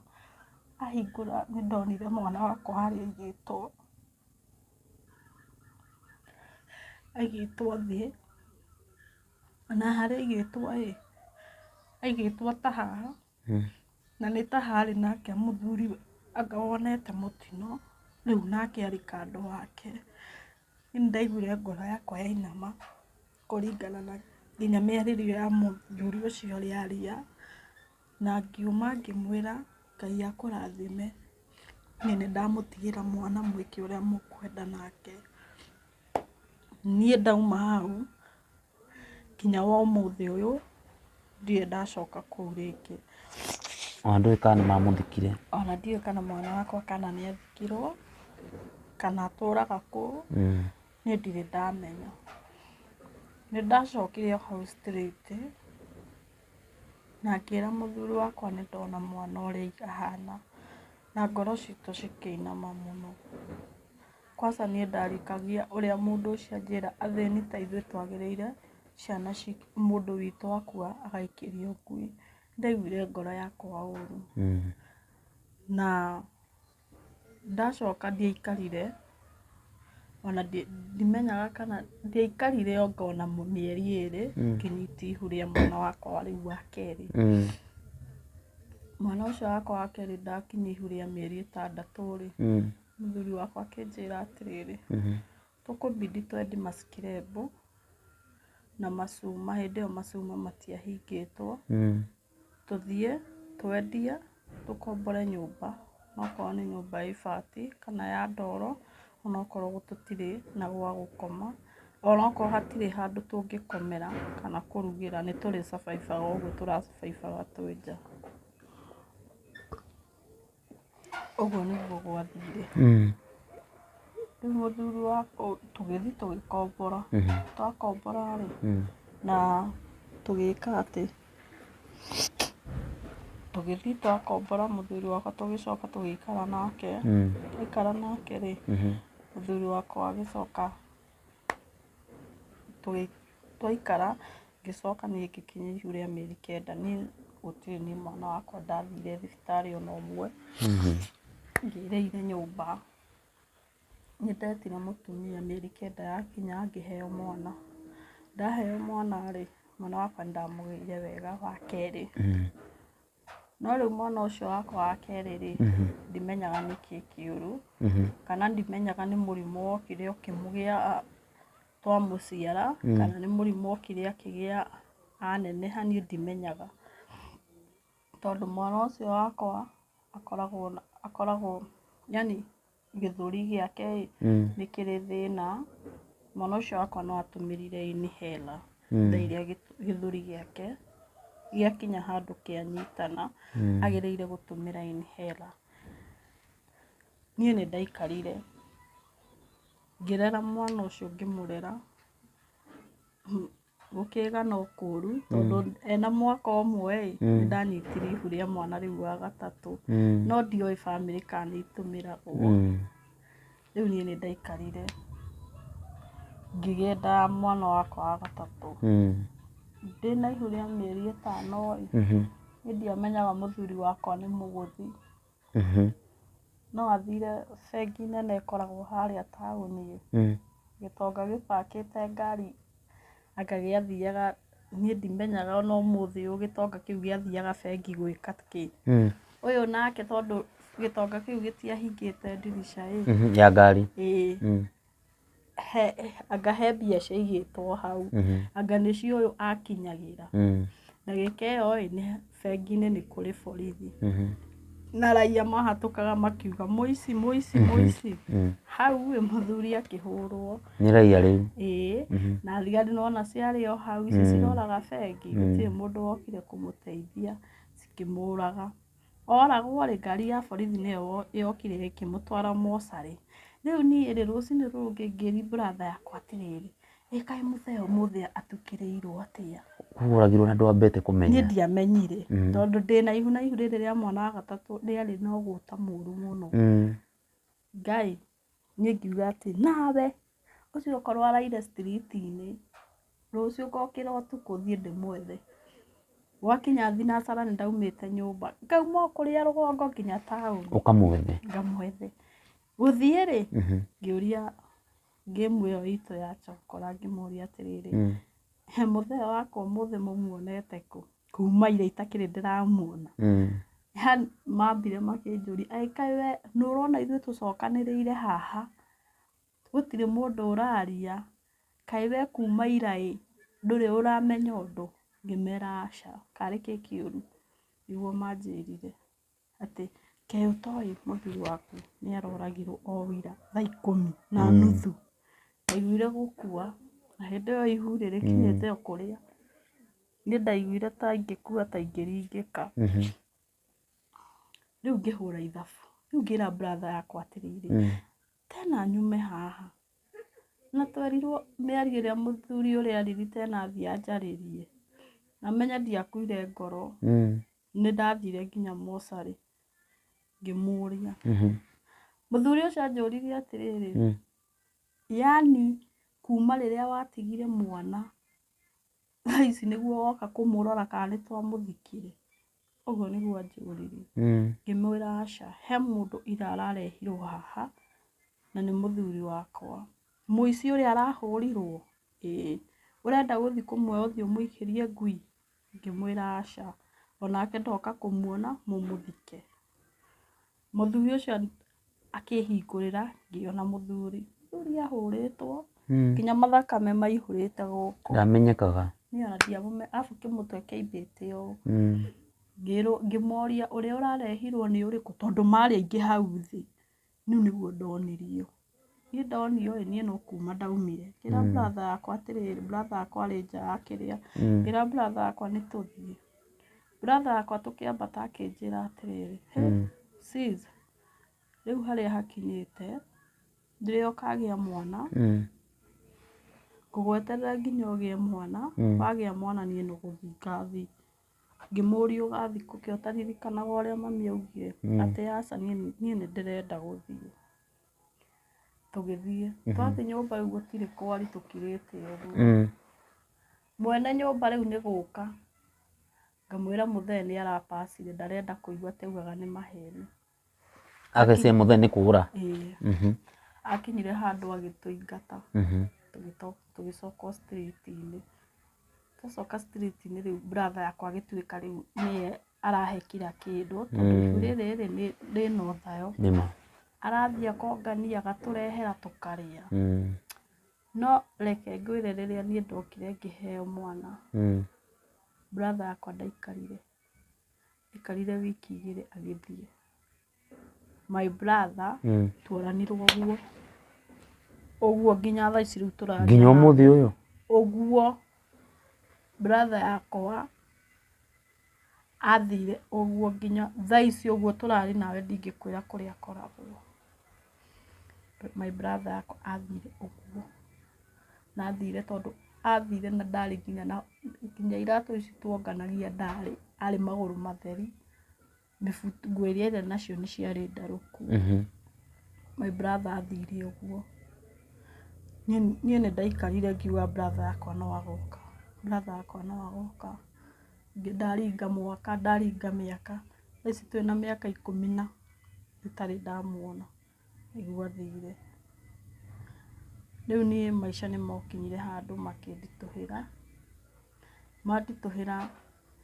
ahingũra nĩ ndonire mwana wakwa harĩa aigĩtwo thĩ, na harĩa aigĩtwo ta haha, na nĩ ta harĩ nake mũthuri anga wonete mũtino, rĩu nake arĩ kando wake. Nĩ ndaiguire ngoro yakwa yainama kũringana na nginya mĩarĩrio ya mũthuri ũcio ũrĩa aria, na ngiuma ngĩmwĩra Ngai akũrathime, niĩ nĩ ndamũtigĩra mwana mwĩke ũrĩa mũkwenda nake. Niĩ ndauma hau nginya wa ũmũthĩ ũyũ ndirĩ ndacoka kũu rĩngĩ. Ona ndũĩ kana nĩ mamũthikire? Ona ndiũĩ kana mwana wakwa kana nĩ athikirwo kana atũraga kũu, niĩ ndirĩ ndamenya. Nĩ ndacokire o hau straight na ngĩra mũthuri wakwa nĩ ndona mwana ũrĩa ahana, na ngoro citũ cikĩinama mũno. Kwanza niĩ ndarĩkagia ũrĩa mũndũ ũcio anjĩra athĩni ta ithuĩ twagĩrĩire ciana mũndũ witũ akua agaikĩrio ngui. Ndaiguire ngoro yakwa ũru. Na ndacoka ndiaikarire, ona ndimenyaga kana ndiaikarire anga ona mĩeri ĩrĩ ngĩnyita ihu rĩa mwana wakwa rĩu wa kerĩ. Mwana ũcio wakwa wa kerĩ ndakinyia ihu rĩa mĩeri 6 mũthuri wakwa akĩnjĩra atĩrĩrĩ, tũkũbidi twendi maskirembo na macuma, hĩndĩ ĩyo macuma matiahingĩtwo, tũthiĩ twendie tũkombore nyũmba, okorwo nĩ nyũmba ya ibati kana ya ndoro, onokorwo tũtirĩ na gwa gũkoma, onokorwo hatirĩ handũ tũngĩkomera kana kũrugĩra, nĩ tũrĩ survive ũguo tũra survive twĩ nja. Ũguo nĩguo gwathire. Rĩu mũthuri wakwa tũgĩthiĩ tũgĩkombora, twakombora rĩ, na tũgĩka atĩ, tũgĩthiĩ twakombora mũthuri wakwa tũgĩcoka tũgĩikara nake, twaikara nake rĩ, mũthuri wakwa agĩcoka twaikara, ngĩcoka niĩ ngĩkinyia ihu rĩa mĩeri 9, niĩ gũtirĩ niĩ mwana wakwa ndathire thibitarĩ ona ũmwe, ngĩrĩire nyũmba. Nĩ ndetire mũtumia mĩeri 9 yakinya ngĩheo mwana. Ndaheo mwana rĩ, mwana wakwa nĩ ndamũgĩire wega wa kerĩ. No rĩu mwana ũcio wakwa wa kerĩ rĩ, ndimenyaga nĩkĩĩ kĩũru, kana ndimenyaga nĩ mũrimũ wokire ũkĩmũgĩa twamũciara, kana nĩ mũrimũ wokire akĩgĩa aneneha, niĩ ndimenyaga. Tondũ mwana ũcio wakwa akoragwo yani gĩthũri gĩake nĩ kĩrĩ thĩna. Mwana ũcio wakwa no atũmĩrire inhaler thaa iria gĩthũri gĩake gĩakinya handũ kĩanyitana, agĩrĩire gũtũmĩra inhaler. Niĩ nĩ ndaikarire ngĩrera mwana ũcio, ngĩmũrera gũkĩga no kũũru, tondũ ena mwaka ũmwe nĩ ndanyitire ihu rĩa mwana rĩu wa gatatũ, no ndioĩ bamĩrĩ kana nĩ itũmĩragwo. Rĩu niĩ nĩ ndaikarire ngĩgĩenda mwana wakwa wa gatatũ. Ndĩna ihu rĩa mĩeri 5 niĩ ndiamenyaga mũthuri wakwa nĩ mũgũthi, no athire bengi nene ĩkoragwo harĩa taũni, gĩtonga gĩbakĩte ngari anga gĩathiaga, niĩ ndimenyaga ona ũmũthĩ ũyũ gĩtonga kĩu gĩathiaga bengi gwĩka kĩ. Ũyũ nake tondũ gĩtonga kĩu gĩtiahingĩte ndirica ya ngari, anga he mbia ciaigĩtwo hau, anga nĩcio ũyũ akinyagĩra. Ndagĩka ĩyo nĩ bengi-inĩ nĩ kũrĩ borithi, na raia mahatũkaga makiuga mũici mũici mũici. Hau mũthuri akĩhũrwo nĩ raia rĩu. Na thigari nona ciarĩ o hau, ici ciroraga bengi, gũtirĩ mũndũ wokire kũmũteithia, cikĩmũraga. Oragwo rĩ, ngari ya borithi nĩyo yokire ĩkĩmũtwara mocarĩ. Rĩu niĩ rĩ, rũcinĩ rũngĩ ngĩri brother yakwa atĩrĩrĩ, kaĩ mũthee ũmũthĩ atukĩrĩirwo atĩa? Ũragirwo na ndwambĩte kũmenya? Niĩ ndiamenyire, tondũ ndĩna ihu, na ihu rĩrĩ rĩa mwana wa gatatũ rĩarĩ na ũgũta mũru mũno. Ngai, niĩ ngiuga atĩ nawe ũcio ũkorwo araire street-inĩ, rũciũ ngokĩra ũtukũ thiĩ ndĩmwethe. Gwakinya thinacara nĩ ndaumĩte nyũmba ngauma kũrĩa rũgongo nginya taũni Ũkamwethe. ngamwethe gũthiĩ rĩ ngĩũria ngĩmu ĩyo itũ ya chokora ngĩmũria atĩrĩrĩ he mũthee wakwa ũmũthĩ mũmuonete kũ kuma ira itakĩrĩ ndĩramuona mambire makĩnjũria kaĩ we nĩũrona ithuĩ tũcokanĩrĩire haha gũtirĩ mũndũ ũraria kaĩ we kuma ira ndũrĩ ũramenya ũndũ ngĩmera aca karĩ kĩ kĩũru nĩguo manjĩrire atĩ kaĩ ũtoĩ mũthuri waku nĩaroragirwo o ira thaa 10:30 ndaiguire gũkua na hĩndĩ ĩyo ihu rĩkinyĩte o kũrĩa niĩ ndaiguire ta ingĩkua ta ingĩringĩka rĩu ngĩhũra ithabu rĩu ngĩra brother yakwa atĩrĩrĩ tena nyume haha na twerirwo mĩario ĩrĩa mũthuri ũrĩa ariri tena athiĩ anjarĩrie na menya ndiakuire ngoro nĩ ndathire nginya mocarĩ ngĩmũria mũthuri ũcio anjũririe atĩrĩrĩ yani kuma rĩrĩa watigire mwana thaa ici nĩguo woka kũmũrora kana nĩtwamũthikire ũguo nĩguo anjũririe ngĩmwĩra aca he mũndũ ira ararehirwo haha na nĩ mũthuri wakwa mũici ũrĩa arahũrirwo ũrenda gũthiĩ kũmuoya ũthiĩ ũmũikĩrie ngui ngĩmwĩra aca onake ndoka kũmuona mũmũthike mũthuri ũcio akĩhingũrĩra ngĩona mũthuri ahũrĩtwo nginya mathakame maihũrĩte gũkũ ndamenyekaga niĩ ona ndiamũmenya arabu kĩmũtwe kĩaimbĩte ũũ ngĩmoria ũrĩa ũrarehirwo nĩ ũrĩkũ tondũ marĩ aingĩ hau thĩ niũ nĩguo ndonirio niĩ ndonio niĩ no kuma ndaumire ngĩra brother yakwa atĩrĩrĩ brother yakwa arĩ nja ya kĩrĩa ngĩra brother yakwa nĩtũthiĩ brother yakwa tũkĩambata akĩnjĩra atĩrĩrĩ sis rĩu harĩa hakinyĩte ndĩrĩ ũkagĩa mwana ngũgweterera nginya ũgĩe mwana wagĩa mwana niĩ no gũthiĩ ngathi ngĩmũria ũgathi kũkĩ ũtaririkanaga ũrĩa mami augire atĩ aca niĩ nĩndĩrenda gũthiĩ tũgĩthiĩ twathiĩ nyũmba rĩu gũtirĩ kwari tũkirĩte ũguo mwene nyũmba rĩu nĩ gũka ngamwĩra mũthee nĩ arapacire ndarenda kũigua taugaga nĩ maheni agĩcia mũthee nĩ kũgũra akinyire handũ agĩtũingata tũgĩcoka street-inĩ twacoka street-inĩ rĩu brother yakwa agĩtuĩka rĩu niĩ arahe kira kĩndũ tondũ ihu rĩrĩ rĩna ũthayo arathiĩ akongania agatũrehera tũkarĩa no reke ngwĩre rĩrĩa niĩ ndokire ngĩheo mwana brother yakwa ndaikarire wiki 2 agĩthiĩ my brother tuoranirwo ũguo nginya thaa ici rĩu tũraria nginya ũmũthĩ ũyũ ũguo brother yakwa athire ũguo nginya thaa ici ũguo tũrari nawe ndingĩkwĩra kũrĩa akoragwo my brother yakwa athire ũguo na athire tondũ athire na ndarĩ nginya iratũ ici tuonganagia ndarĩ arĩ magũrũ matheri nguo iria arĩ nacio nĩ ciarĩ ndarũku my brother athire ũguo niĩ nĩ ndaikarire ngiuga brother yakwa no agoka ndaringa mwaka ndaringa mĩaka thaa ici twĩna mĩaka 10 itarĩ ndamuona nĩguo athire rĩu niĩ maica nĩ mokinyire handũ manditũhĩra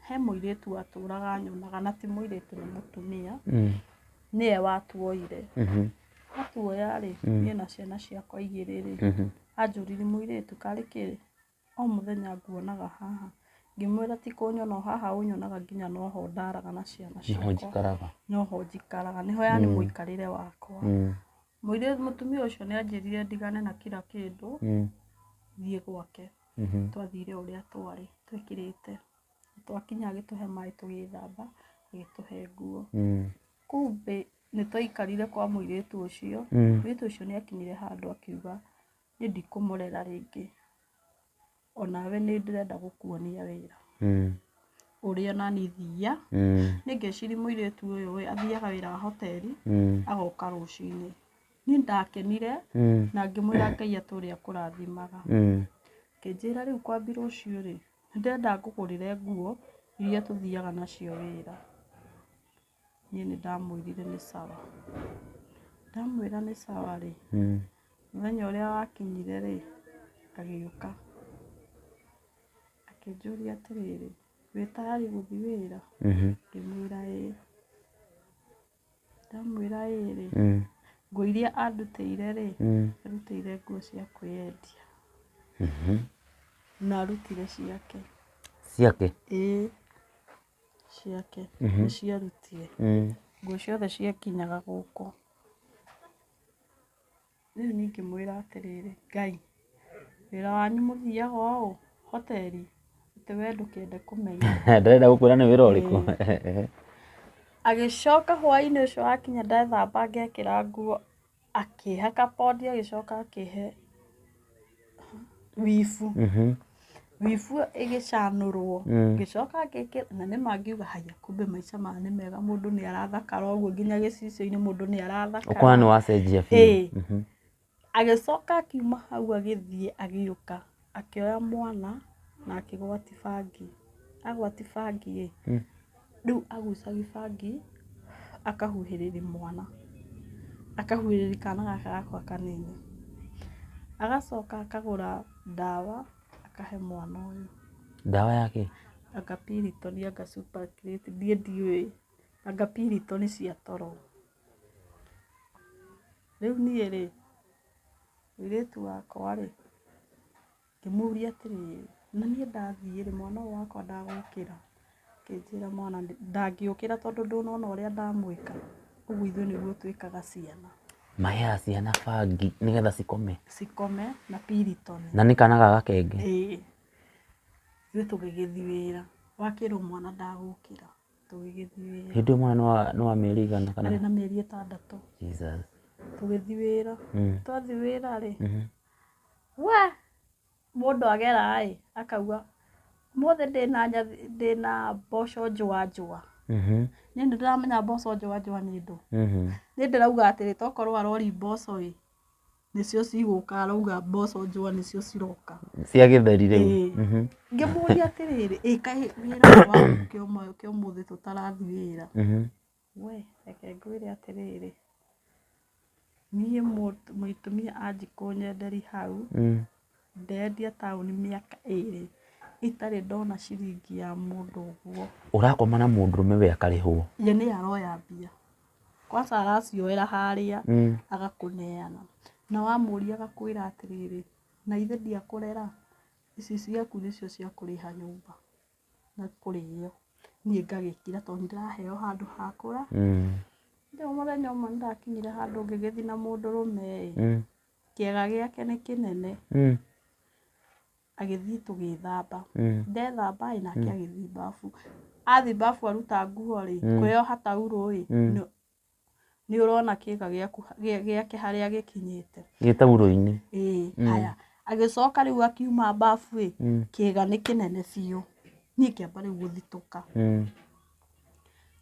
he mũirĩtu watũraga nyonaga na ti mũirĩtu nĩ mũtumia nĩwe watuoire atuoya rĩ niĩ na ciana ciakwa 2 rĩ anjũririe mũirĩtu karĩ kĩ o mũthenya nguonaga haha ngĩmwĩra ti kũnyona haha ũnyonaga nginya noho ndaraga na ciana ciakwa noho njikaraga nĩho yani mũikarĩre wakwa mũtumia ũcio nĩ anjĩrire ndigane na kila kĩndũ thiĩ gwake twathire ũrĩa twarĩ twĩkĩrĩte twakinya agĩtũhe maĩ tũgĩthamba agĩtũhe nguo kumbe nĩ twaikarire kwa mũirĩtu ũcio mũirĩtu ũcio nĩ akinyire handũ akiuga niĩ ndikũmũrera rĩngĩ onawe nĩ ndĩrenda gũkuonia wĩra ũrĩa nani thia nĩ ngĩciria mũirĩtu ũyũ athiaga wĩra wa hoteli agoka rũcinĩ niĩ ndakenire na ngĩmwĩra Ngai atũre akũrathimaga kĩnjĩra rĩu kwambia rũciũ rĩ ndĩrenda ngũgũrĩre nguo iria tũthiaga nacio wĩra. Niĩ nĩ ndamwĩrire nĩ sawa. Ndamwĩra nĩ sawa rĩ, mũthenya ũrĩa wakinyire rĩ, agĩũka akĩnjũria atĩrĩrĩ, wĩ tayari gũthiĩ wĩra? Ngĩmwĩra ĩĩ. Ndamwĩra ĩĩ rĩ, nguo iria andutĩire rĩ, arutĩire nguo cia kwĩyendia na arutire ciake. Ciake? Ĩĩ, ciake nĩ ciarutire. Nguo ciothe ciakinyaga gũkũ. Rĩu niĩ ngĩmwĩra atĩrĩrĩ, Ngai, wĩra wanyu mũthiaga ũũ hoteri? Atĩ we ndũkĩende kũmenya. Ndarenda gũkwĩra nĩ wĩra ũrĩkũ. Agĩcoka hwaĩ-inĩ ũcio wakinya ndethamba ngekĩra nguo, akĩhaka pondi, agĩcoka akĩhe wibu. Wibu ĩgĩcanũrwo. Ngĩcoka ngĩkĩra, na nĩma ngiuga haya kumbe maica maya nĩ mega, mũndũ nĩ arathakara ũguo nginya gĩcicio-inĩ mũndũ nĩ arathakara. Ũkona nĩ wacenjia biũ. Agĩcoka akiuma hau agĩthiĩ agĩũka, akĩoya mwana na akĩgwati bangi. Agwati bangi ĩ, rĩu agucagia bangi akahuhĩrĩria mwana, akahuhĩrĩria kana gaka gakwa kanini. Agacoka akagũra ndawa akahe mwana ũyũ. Ndawa yake? Anga Piriton, anga Supercrate, ndiĩ ndiũĩ. Anga Piriton cia toro. Rĩu niĩ rĩ, mũirĩtu wakwa rĩ, ngĩmũria atĩrĩrĩ, na niĩ ndathiĩ rĩ, mwana ũyũ wakwa ndagũkĩra. Akĩnjĩra mwana ndangĩũkĩra tondũ ndũnona ũrĩa ndamwĩka. Ũguo ithuĩ nĩguo twĩkaga ciana. Maheaga ciana bangi nĩgetha cikome? Cikome na Piriton. Na nĩ kana ga gakenge? Ĩĩ. Ithuĩ tũgĩgĩthiĩ wĩra. Wakĩrwo mwana ndagũkĩra, tũgĩgĩthiĩ wĩra. Hĩndĩ ĩyo mwana nĩ wa mĩeri ĩigana kana? Arĩ na mĩeri 6. Jesus. Tũgĩthiĩ wĩra. Twathiĩ wĩra rĩ, we mũndũ agera ĩ, akauga ũmũthĩ ndĩna mboco njũa njũa. Niĩ nĩ ndĩramenya mboco njũa njũa nĩ ndũ. Niĩ ndĩrauga atĩrĩ tokorwo arori mboco ĩ, nĩcio cigũka, arauga mboco njũa nĩcio ciroka. Cia gĩtheri rĩu. Ngĩmũria atĩrĩrĩ, ĩ kaĩ wĩra waku kĩa ũmũthĩ tũtarathiĩ wĩra? We, reke ngwĩre atĩrĩrĩ, niĩ mũtumia anji kũnyenderi hau, ndendia taũni mĩaka 2 itarĩ ndona ciringi ya mũndũ ũguo. Ũrakoma na mũndũrũme we akarĩhwo? Ye nĩ aroya mbia. Kwanza aracioera harĩa agakũneana. Na wamũria agakwĩra atĩrĩrĩ, na ithe ndiakũrera, ici ciaku nĩcio cia kũrĩha nyũmba na kũrĩo. Niĩ ngagĩkira tondũ nĩndĩraheo handũ ha kũra. Rĩu mũthenya ũmwe nĩndakinyire handũ ngĩgĩthiĩ na mũndũrũme kĩaga gĩake nĩ kĩnene. Agĩthiĩ tũgĩthamba. Ndethamba nake agĩthiĩ bafu. Athiĩ bafu aruta nguo rĩ, kwĩyoha taurũ ĩ, nĩ ũrona kĩĩga gĩake harĩa gĩkinyĩte. Gĩ taurũ-inĩ? Haya. Agĩcoka rĩu akiuma bafu ĩ, kĩĩga nĩ kĩnene biũ. Niĩ ngĩamba rĩu gũthitũka.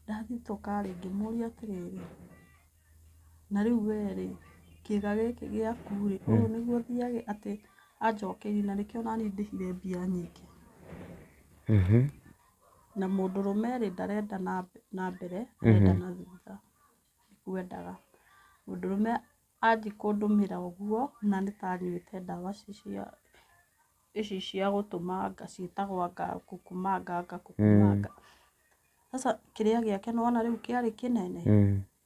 Ndathitũka rĩ, ngĩmũria atĩrĩrĩ, na rĩu we rĩ, kĩĩga gĩkĩ gĩaku rĩ, ũũ nĩguo thiage atĩ anjokerie, na nĩkĩo naniĩ ndĩhire mbia nyingĩ. Na mũndũrũme rĩ, ndarenda na mbere, arenda na thutha. Ndikwendaga. Mũndũrũme anji kũndũmĩra ũguo, na nĩ ta nyuĩte ndawa ici cia gũtũmanga, ciĩtagwo anga kukumanga. Sasa kĩrĩa gĩake nĩwona rĩu kĩarĩ kĩnene.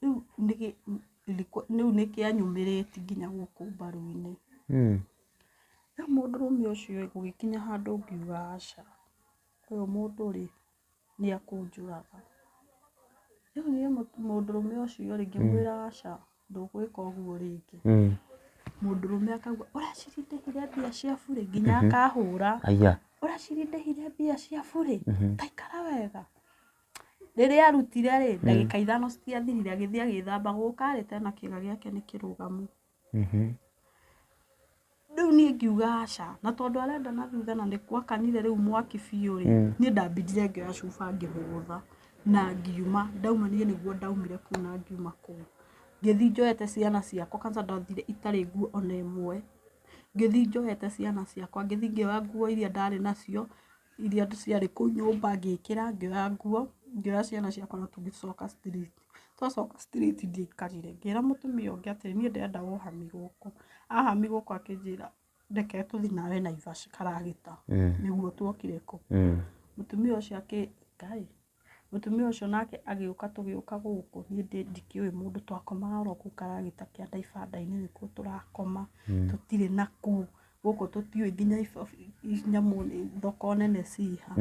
Rĩu nĩkĩanyumĩrĩti nginya gũkũ mbaru-inĩ. Rĩu mũndũrũme ũcio gũgĩkinya handũ ngiuga aca, ũyũ mũndũ rĩ, nĩakũnjũraga. Rĩu niĩ mũndũrũme ũcio rĩ, ngĩmwĩra aca, ndũgwĩka ũguo rĩngĩ. Mũndũrũme akauga, ũracirindĩhire mbia cia bure? Nginya akahũra. Ũracirindĩhire mbia cia bure? Ta ikara wega. Rĩrĩa arutire rĩ, ndagĩka 5 citiathirire, agĩthiĩ agĩthamba, gũka rĩ, tena kĩĩga gĩake nĩ kĩrũgamu. Rĩu niĩ ngiuga aca, na tondũ arenda na thutha na nĩgwakanire rĩu mwaki biũ rĩ, niĩ ndambindire ngĩoya cuba ngĩhũgũtha na ngiuma. Ndauma niĩ nĩguo ndaumire kũu na ngiuma kũu. Ngĩthiĩ njoete ciana ciakwa, kanca ndathire itarĩ nguo ona ĩmwe. Ngĩthiĩ njoete ciana ciakwa, ngĩthiĩ ngĩoya nguo iria ndarĩ nacio, iria ciarĩ kũu nyũmba ngĩkĩra ngĩoya nguo ngĩoya ciana ciakwa na tũgĩcoka street. Twacoka street ndiaikarire ngĩra mũtumia ũngĩ atĩ niĩ ndĩrenda ũhami gũkũ. Ahami gũkũ akĩnjĩra reke tũthiĩ nawe Naivasha karagita nĩguo tuokire kũu. Mũtumia ũcio mũtumia ũcio nake agĩũka tũgĩũka gũkũ niĩ ndikĩũĩ mũndũ twakomaga oro kũu karagita kĩa ibanda-inĩ nĩkuo tũrakoma tũtirĩ na kũu gũkũ tũtiũĩ nginya nyamũ thoko nene ciha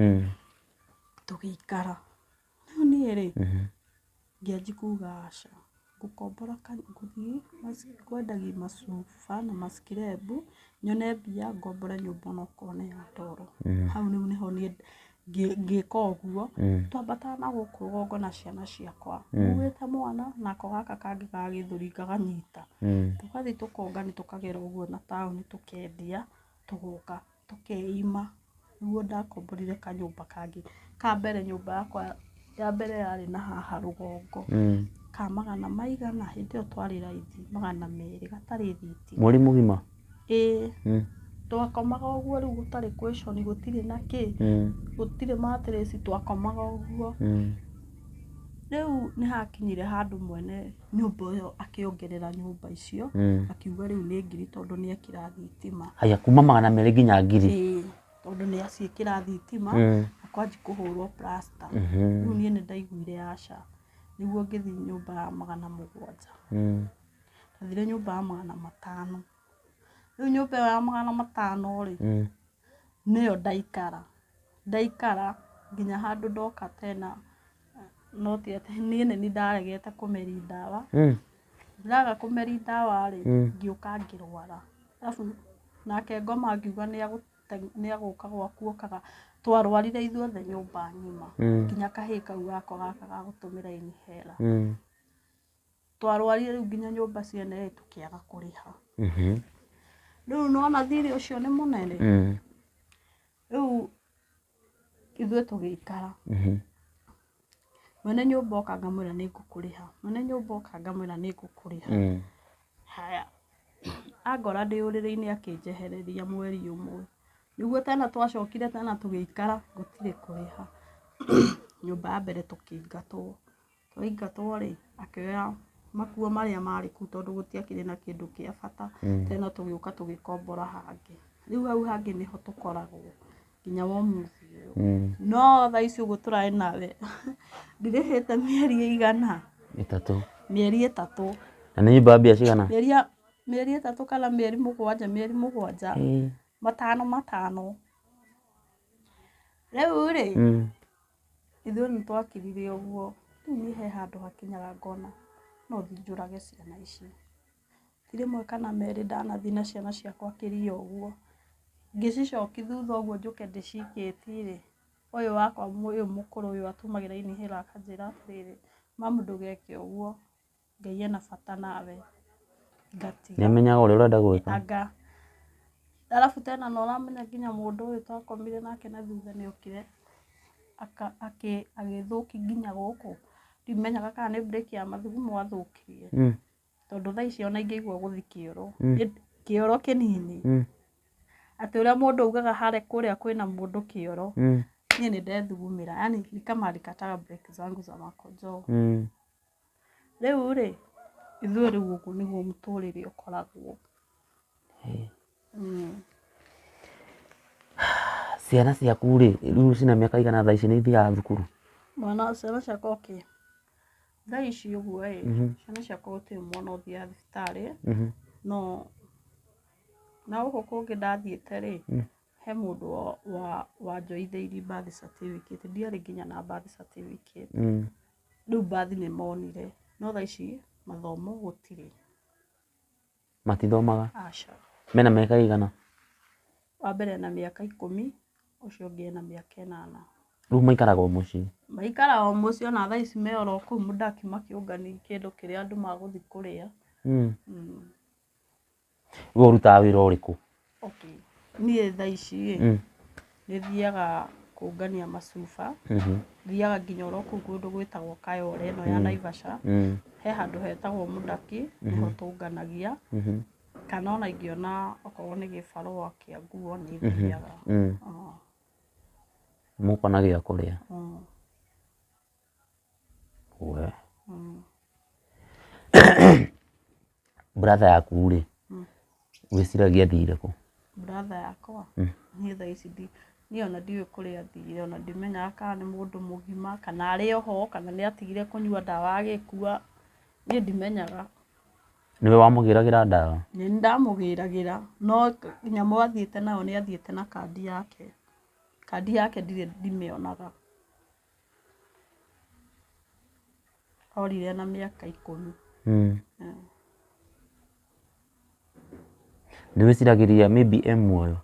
tũgĩikara. Rĩu niĩ rĩ ngĩanjia kuga aca ngũkombora ngũthiĩ kwendagia macuba na macikirebu nyone mbia ngombore nyũmba onokorwo nĩ ya toro. Hau nĩho niĩ ngĩka ũguo twambataga na gũkũ rũgongo na ciana ciakwa nguĩte mwana nako gaka kangĩ ga gĩthũri ngakanyita. Tũgathiĩ tũkongania tũkagera ũguo na taũni tũkendia tũgoka tũkeima. Nĩguo ndakomborire kanyũmba kangĩ ka mbere. Nyũmba yakwa ya mbere yarĩ na haha rũgongo ka 100 hĩndĩ ĩyo twarĩ raithi 200 gatarĩ thitima. Mweri mũgima? Ĩĩ twakomaga ũguo rĩu gũtarĩ kwĩconi gũtirĩ na kĩ gũtirĩ mattress twakomaga ũguo. Rĩu nĩ hakinyire handũ mwene nyũmba ĩyo akĩongerera nyũmba icio akiuga rĩu nĩ ngiri tondũ nĩ ekĩra thitima. Haya kuma 200 nginya ngiri? Ĩĩ tondũ nĩ aciĩkĩra thitima akwanjia kũhũrwo plaster. Rĩu niĩ nĩ ndaiguire aca nĩguo ngĩthiĩ nyũmba ya 700. Ndathire nyũmba ya 500. Rĩu nyũmba ya 500 rĩ nĩyo ndaikara nginya handũ ndoka tena no ti atĩ niĩ nĩ ndaregete kũmeri ndawa. Ndaga kũmeri ndawa rĩ ngĩũka ngĩrwara. Arabu nake ngoma ngiuga nĩ agũka gwaku okaga. Twarwarire ithuothe nyũmba ng'ima nginya kahĩĩ kau gakwa gaka ga gũtũmĩra inhaler. Twarwarire rĩu nginya nyũmba ciene tũkĩaga kũrĩha. Rĩu nĩwona thirĩ ũcio nĩ mũnene. Rĩu ithuĩ tũgĩikara. Mwene nyũmba oka ngamwĩra nĩ ngũkũrĩha. Mwene nyũmba oka ngamwĩra nĩ ngũkũrĩha. Haya angora ndĩ ũrĩrĩ-inĩ akĩnjehereria mweri ũmwe. Nĩguo tena twacokire tena tũgĩikara gũtirĩ kũrĩha. Nyũmba ya mbere tũkĩingatwo. Twaingatwo rĩ akĩoya makuo marĩa marĩ kũu tondũ gũtiakĩrĩ na kĩndũ kĩa bata. Tena tũgĩũka tũgĩkombora hangĩ. Rĩu hau hangĩ nĩho tũkoragwo nginya ũmũthĩ ũyũ. No thaa ici ũguo tũrarĩ nawe ndirĩhĩte mĩeri ĩigana? 3. Mĩeri 3. Na nĩ nyũmba mbia cigana? Mĩeri 3 kana mĩeri 7. 5. Rĩu rĩ ithuĩ nĩ twakirire ũguo. Rĩu niĩ he handũ hakinyaga ngona no thiĩ njũrage ciana ici. Ti rĩmwe kana merĩ ndanathiĩ na ciana ciakwa kĩria ũguo. Ngĩcicokia thutha ũguo njũke ndĩcikĩtie rĩ ũyũ wakwa ũyũ mũkũrũ ũyũ atũmagĩra inhaler akanjĩra atĩrĩrĩ mamu ndũgeke ũguo Ngai ena bata nawe. Ngatiga. Nĩamenyaga ũrĩa ũrenda gwĩka? Arabu tena no ũramenya nginya mũndũ ũyũ twakomire nake na thutha nĩokire agĩthũki nginya gũkũ. Ndimenyaga kana nĩ break ya mathugumo athũkirie. Tondũ thaa ici ona ingĩigua gũthiĩ kĩoro kĩnini. Atĩ ũrĩa mũndũ augaga harĩa kũrĩa kwĩna mũndũ kĩoro. Niĩ nĩ ndethugumĩra. Yani ni kama alikataga break zangu za makojo. Rĩu rĩ ithuĩ rĩu ũguo nĩguo mũtũrĩre ũkoragwo. Ciana ciaku rĩ rĩu cina mĩaka igana thaa ici nĩ ithiaga thukuru? Mwana ciana ciakwa okay. Thaa ici ũguo ciana ciakwa gũtirĩ mwana ũthiaga thibitarĩ. No na gũkũ kũngĩ ndathiĩte rĩ he mũndũ wanjoithĩirie birth certificate. Ndiarĩ nginya na birth certificate. Rĩu birth nĩ monire no thaa ici mathomo gũtirĩ. Matithomaga? Aca. Mena mĩaka igana? Wa mbere na mĩaka 10 ũcio ũngĩ ena mĩaka 8. Rĩu maikaraga o mũciĩ? Maikaraga o mũciĩ ona thaa ici me oro kũu mũndaki makĩũngania kĩndũ kĩrĩa andũ magũthiĩ kũrĩa. Rĩu ũrutaga wĩra ũrĩkũ? Okay. Niĩ thaa ici nĩ thiaga kũngania macuba. Thiaga nginya oro kũu kũndũ gwĩtagwo Kayole ĩno ya Naivasha. He handũ hetagwo mũndaki nĩho tũnganagia. Kana ona ingĩona okorwo nĩ gĩbarũa kĩa nguo nĩ thiaga. Mukona gĩa kũrĩa. We. Brother yaku rĩ, wĩciragia athire kũ? Brother yakwa niĩ thaa ici niĩ ona ndiũĩ kũrĩa athire, ona ndimenyaga kana nĩ mũndũ mũgima kana arĩ oho kana nĩ atigire kũnyua ndawa agĩkua, niĩ ndimenyaga. Nĩwe wamũgĩragĩra ndawa? Nĩ ndamũgĩragĩra, no nyamũ athiĩte nayo nĩ athiĩte na kandi yake. Kandi yake ndirĩ ndimĩonaga. Orire na mĩaka 10. Nĩ wĩciragĩria maybe e muoyo?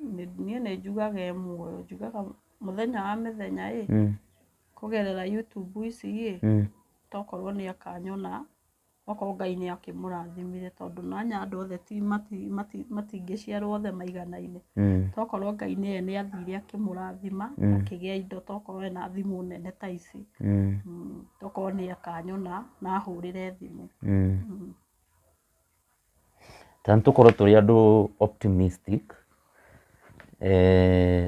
Niĩ nĩ njugaga e muoyo, njugaga mũthenya wa mĩthenya kũgerera YouTube ici tokorwo nĩ akanyona, okorwo Ngai nĩ akĩmũrathimire tondũ nanya andũ othe matingĩciarwo othe maiganaine. Tokorwo Ngai nĩwe nĩ athire akĩmũrathima akĩgĩa indo, tokorwo ena thimũ nene ta ici, tokorwo nĩ akanyona na ahũrĩre thimũ. Tani tũkorwo tũrĩ andũ optimistic,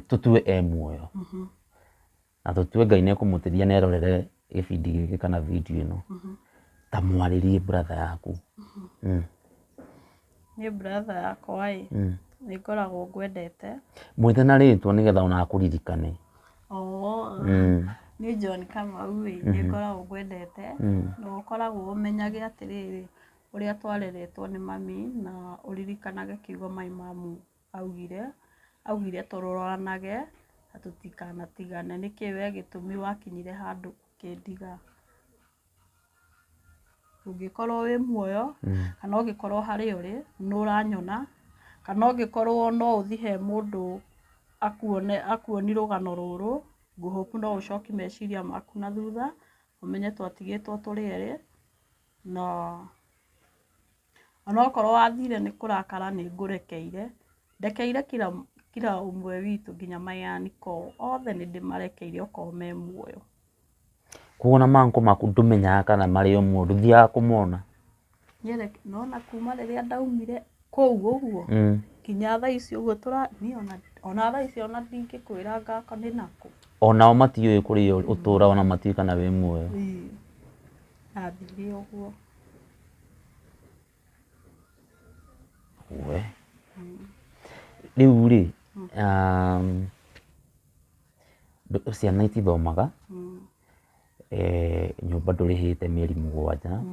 tũtue e muoyo na tũtue Ngai nĩ ekũmũteithia na erorere gĩbindi gĩkĩ kana video ĩno, ta mwarĩrie brother yaku. Niĩ brother yakwa nĩ ngoragwo ngwendete. Mwĩte na rĩtwa nĩgetha ona akũririkane. Niĩ John Kamau nĩ ngoragwo ngwendete, na ũkoragwo ũmenyage atĩrĩrĩ, ũrĩa twareretwo nĩ mami na ũririkanage kiugo my mom augire tũroranage na tũtikanatigane. Nĩkĩĩ we gĩtũmi wakinyire handũ ũkĩndiga? Ũngĩkorwo wĩ muoyo kana ũngĩkorwo harĩa ũrĩ nĩ ũranyona, kana ũngĩkorwo no ũthiĩ he mũndũ akuoni rũgano rũrũ, ngũhope no ũcokie meciria maku na thutha ũmenye twatigĩtwo tũrĩ erĩ, na onokorwo wathire nĩ kũrakara nĩ ngũrekeire. Ndekeire kila ũmwe witũ nginya mayaniko othe nĩ ndĩmarekeire okorwo me muoyo. Koguo na manko maku ndũmenyaga kana marĩ o muoyo, ndũthiaga kũmona? Nona kuma rĩrĩa ndaumire kũu ũguo nginya thaa ici ũguo ona thaa ici ona ndingĩkwĩra ngaka nĩ nakũ. Onao matiũĩ kũrĩa ũtũra, ona matiũĩ kana wĩ muoyo. Athire ũguo. We. Rĩu rĩ, ciana itithomaga, nyũmba ndũrĩhĩte mĩeri 7,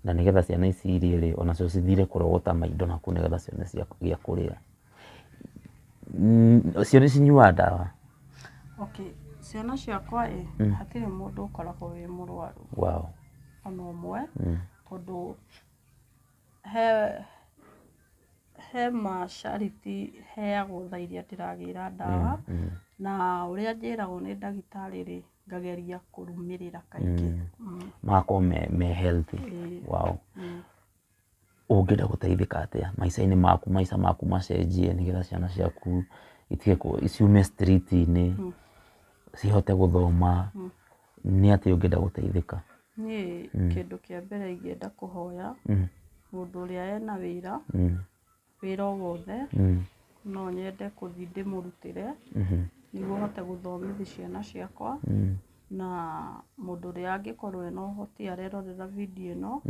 na nĩgetha ciana ici irĩ onacio cithire kũrogota maindo naku nĩgetha cione gĩa kũrĩa. Cio nĩcinyuaga ndawa? Ciana ciakwa hatirĩ mũndũ ũkoragwo wĩ mũrwaru ona ũmwe, tondũ he machariti heagwo thaa iria ndĩragĩra ndawa, na ũrĩa njĩragwo nĩ ndagĩtarĩ rĩ ngageria kũrũmĩrĩra kaingĩ. Magakorwo me healthy. Ũngĩenda gũteithĩka atĩa maica-inĩ maku, maica maku macenjie nĩgetha ciana ciaku ciume street-inĩ, cihote gũthoma, nĩ atĩa ũngĩenda gũteithĩka? Niĩ kĩndũ kĩa mbere ingĩenda kũhoya mũndũ ũrĩa ena wĩra o wothe, no nyende gũthiĩ ndĩmũrutĩre nĩguo hote gũthomithia ciana ciakwa, na mũndũ ũrĩa angĩkorwo ena ũhoti arerorera video ĩno,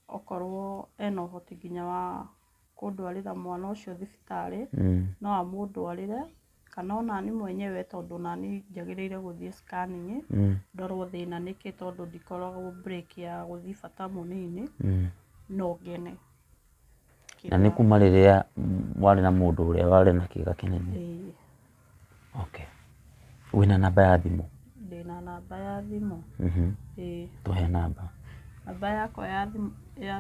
okorwo ena ũhoti nginya wa kũndwarĩra mwana ũcio thibitarĩ, no amũndwarĩre, kana onani mwenyewe tondũ nani njagĩrĩire gũthiĩ scanning, ndorwo thĩna nĩkĩ, tondũ ndikoragwo break ya gũthiĩ bata mũnini, no ngene. Na nĩ kuma rĩrĩa warĩ na mũndũ ũrĩa warĩ na kĩga kĩnene? Wĩna namba ya thimũ? Ndĩna namba ya thimũ. Tũhe namba. Namba yakwa ya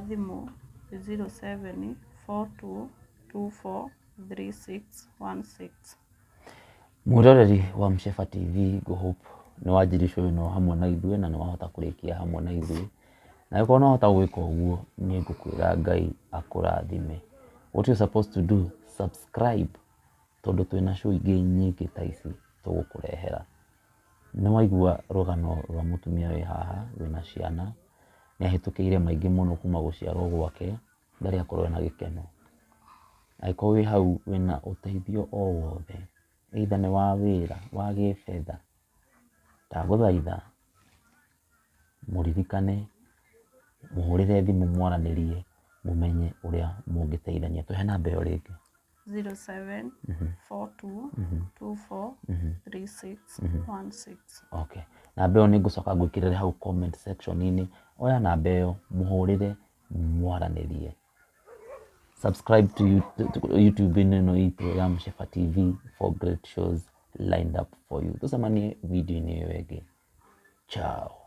thimũ 0742243616. Mwĩroreri wa Mshefa TV, ngũhope nĩ wanjirie show ĩno hamwe na ithuĩ na nĩ wahota kũrĩkia hamwe na ithuĩ. Na ũkorwo no hota gwĩka ũguo, nĩ ngũkwĩra Ngai akũrathime. What you supposed to do, subscribe, tondũ twĩna show ingĩ nyingĩ ta ici tũgũkũrehera. Nĩ waigua rũgano rwa mũtumia wĩ haha wĩna ciana, nĩ ahĩtũkĩire maingĩ mũno kuma gũciarwo gwake, ndarĩ akorwo na gĩkeno. Angĩkorwo wĩ hau wĩna ũteithio o wothe, either nĩ wa wĩra wa gĩbetha, ndagũthaitha mũririkane mũhũrĩre thimũ mwaranĩrie mũmenye ũrĩa mũngĩteithania. Tũhe namba ĩyo rĩngĩ. 0742243616. Okay. Namba ĩyo nĩngũcoka ngwĩkĩrĩre hau comment section-inĩ. Oya namba ĩyo mũhũrĩre mwaranĩrie. Subscribe to YouTube-inĩ ĩno itũ ya Mshefa TV for great shows lined up for you. Tucemanie video-inĩ ĩyo ĩngĩ. Ciao.